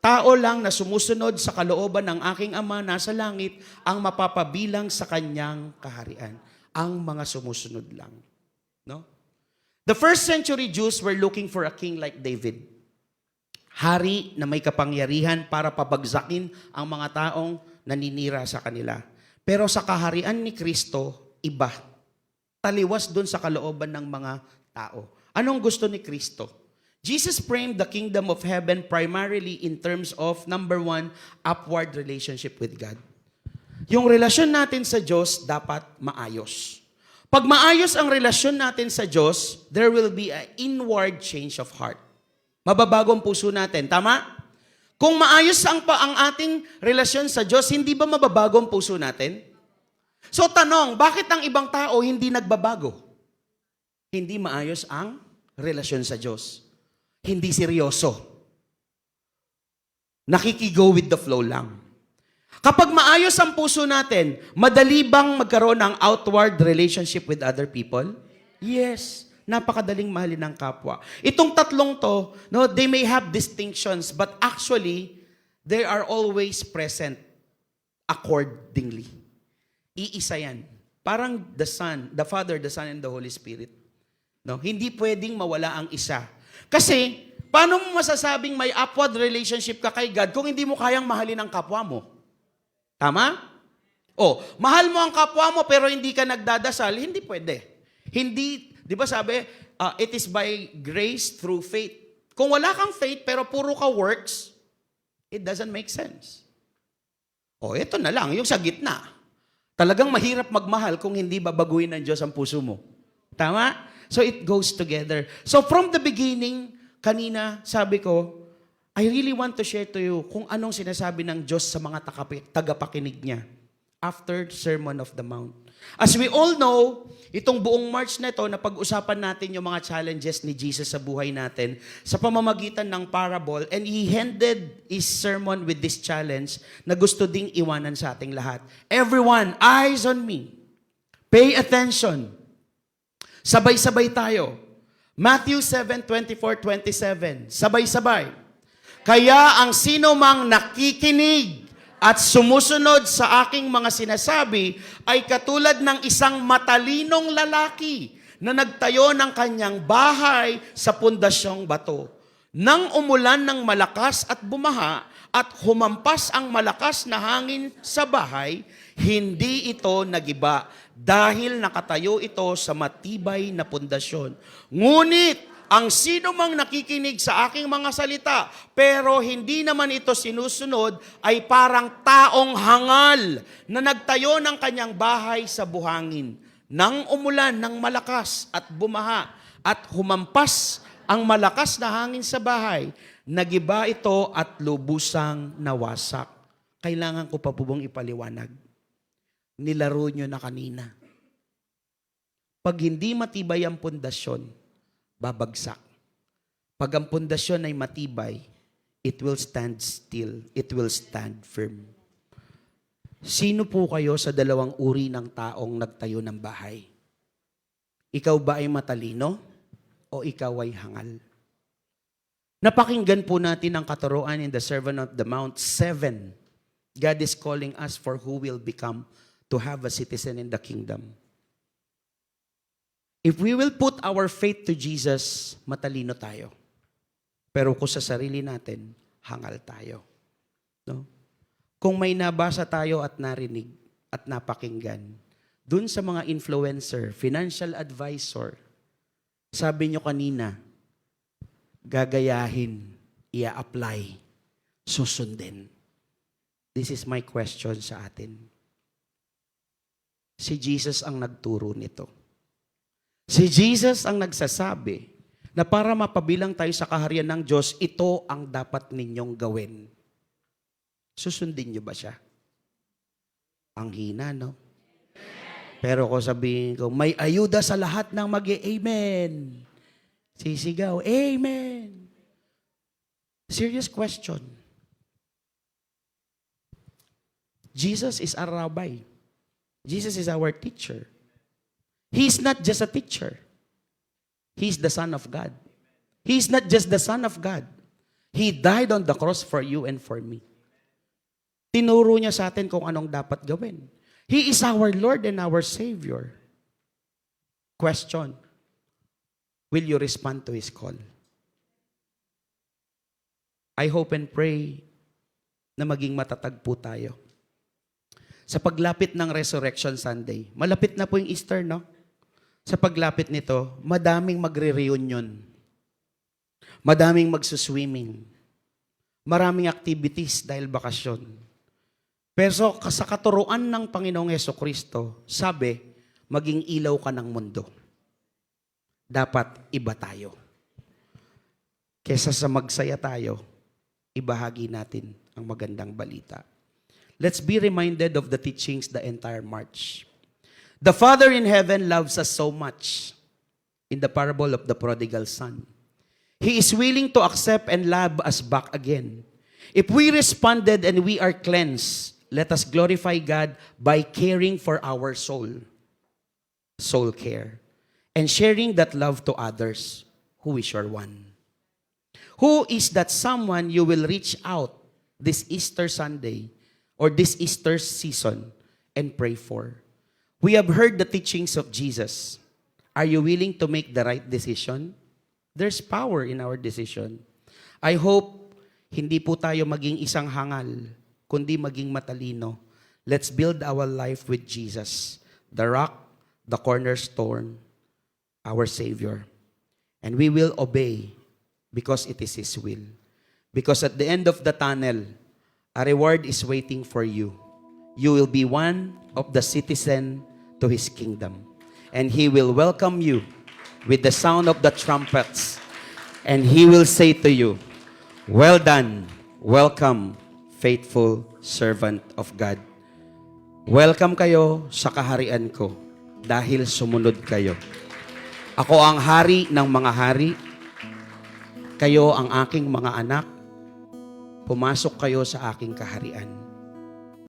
tao lang na sumusunod sa kalooban ng aking Ama nasa langit ang mapapabilang sa kanyang kaharian. Ang mga sumusunod lang. No? The first century Jews were looking for a king like David. Hari na may kapangyarihan para pabagsakin ang mga taong naninira sa kanila. Pero sa kaharian ni Kristo, iba. Taliwas dun sa kalooban ng mga tao. Anong gusto ni Kristo? Jesus framed the kingdom of heaven primarily in terms of, number one, upward relationship with God. Yung relasyon natin sa Diyos dapat maayos. Pag maayos ang relasyon natin sa Diyos, there will be an inward change of heart. Mababagong puso natin. Tama? Kung maayos ang ating relasyon sa Diyos, hindi ba mababagong puso natin? So tanong, bakit ang ibang tao hindi nagbabago? Hindi maayos ang relasyon sa Diyos. Hindi seryoso. Nakikigo with the flow lang. Kapag maayos ang puso natin, madali bang magkaroon ng outward relationship with other people? Yes. Napakadaling mahalin ng kapwa. Itong tatlong to, no, they may have distinctions, but actually, they are always present accordingly. Iisa yan. Parang the Son, the Father, the Son, and the Holy Spirit. No? Hindi pwedeng mawala ang isa. Kasi, paano mo masasabing may upward relationship ka kay God kung hindi mo kayang mahalin ang kapwa mo? Tama? O, mahal mo ang kapwa mo pero hindi ka nagdadasal, hindi pwede. Hindi, di ba sabi, it is by grace through faith. Kung wala kang faith pero puro ka works, it doesn't make sense. O, ito na lang, yung sa gitna. Talagang mahirap magmahal kung hindi babaguhin ng Diyos ang puso mo. Tama? So it goes together. So from the beginning, kanina sabi ko, I really want to share to you kung anong sinasabi ng Diyos sa mga tagapakinig niya after Sermon of the Mount. As we all know, itong buong March na ito, napag-usapan natin yung mga challenges ni Jesus sa buhay natin sa pamamagitan ng parable, and He ended His sermon with this challenge na gusto ding iwanan sa ating lahat. Everyone, eyes on me. Pay attention. Sabay-sabay tayo. Matthew 7:24-27. Sabay-sabay. Kaya ang sino mang nakikinig at sumusunod sa aking mga sinasabi ay katulad ng isang matalinong lalaki na nagtayo ng kanyang bahay sa pundasyong bato. Nang umulan ng malakas at bumaha at humampas ang malakas na hangin sa bahay, hindi ito nagiba dahil nakatayo ito sa matibay na pundasyon. Ngunit ang sino mang nakikinig sa aking mga salita, pero hindi naman ito sinusunod, ay parang taong hangal na nagtayo ng kanyang bahay sa buhangin. Nang umulan ng malakas at bumaha at humampas ang malakas na hangin sa bahay, nagiba ito at lubusang nawasak. Kailangan ko pa po bang ipaliwanag? Nilaro nyo na kanina. Pag hindi matibay ang pundasyon, babagsak. Pag ang pundasyon ay matibay, it will stand still. It will stand firm. Sino po kayo sa dalawang uri ng taong nagtayo ng bahay? Ikaw ba ay matalino o ikaw ay hangal? Napakinggan po natin ang katuruan in the Sermon on the Mount 7. God is calling us for who will become to have a citizen in the kingdom. If we will put our faith to Jesus, matalino tayo. Pero kung sa sarili natin, hangal tayo. No? Kung may nabasa tayo at narinig at napakinggan, dun sa mga influencer, financial advisor, sabi nyo kanina, gagayahin, ia-apply, susundin. This is my question sa atin. Si Jesus ang nagturo nito. Si Jesus ang nagsasabi na para mapabilang tayo sa kaharian ng Diyos, ito ang dapat ninyong gawin. Susundin niyo ba siya? Ang hina, no? Pero kung sabihin ko, may ayuda sa lahat ng mag-amen. Sisigaw, amen. Serious question. Jesus is our rabbi. Jesus is our teacher. He is not just a teacher. He is the Son of God. He is not just the Son of God. He died on the cross for you and for me. Tinuro niya sa atin kung anong dapat gawin. He is our Lord and our Savior. Question, will you respond to His call? I hope and pray na maging matatag po tayo. Sa paglapit ng Resurrection Sunday, malapit na po yung Easter, no? Sa paglapit nito, madaming magre-reunion. Madaming magsuswimming. Maraming activities dahil bakasyon. Pero sa katuruan ng Panginoong Hesukristo, sabi, maging ilaw ka ng mundo. Dapat iba tayo. Kesa sa magsaya tayo, ibahagi natin ang magandang balita. Let's be reminded of the teachings the entire March. The Father in heaven loves us so much in the parable of the prodigal son. He is willing to accept and love us back again. If we responded and we are cleansed, let us glorify God by caring for our soul. Soul care. And sharing that love to others. Who is your one? Who is that someone you will reach out this Easter Sunday or this Easter season and pray for? We have heard the teachings of Jesus. Are you willing to make the right decision? There's power in our decision. I hope hindi po tayo maging isang hangal, kundi maging matalino. Let's build our life with Jesus, the rock, the cornerstone, our Savior. And we will obey because it is His will. Because at the end of the tunnel, a reward is waiting for you. You will be one of the citizens to His kingdom. And He will welcome you with the sound of the trumpets. And He will say to you, well done, welcome, faithful servant of God. Welcome kayo sa kaharian ko dahil sumunod kayo. Ako ang hari ng mga hari. Kayo ang aking mga anak. Pumasok kayo sa aking kaharian.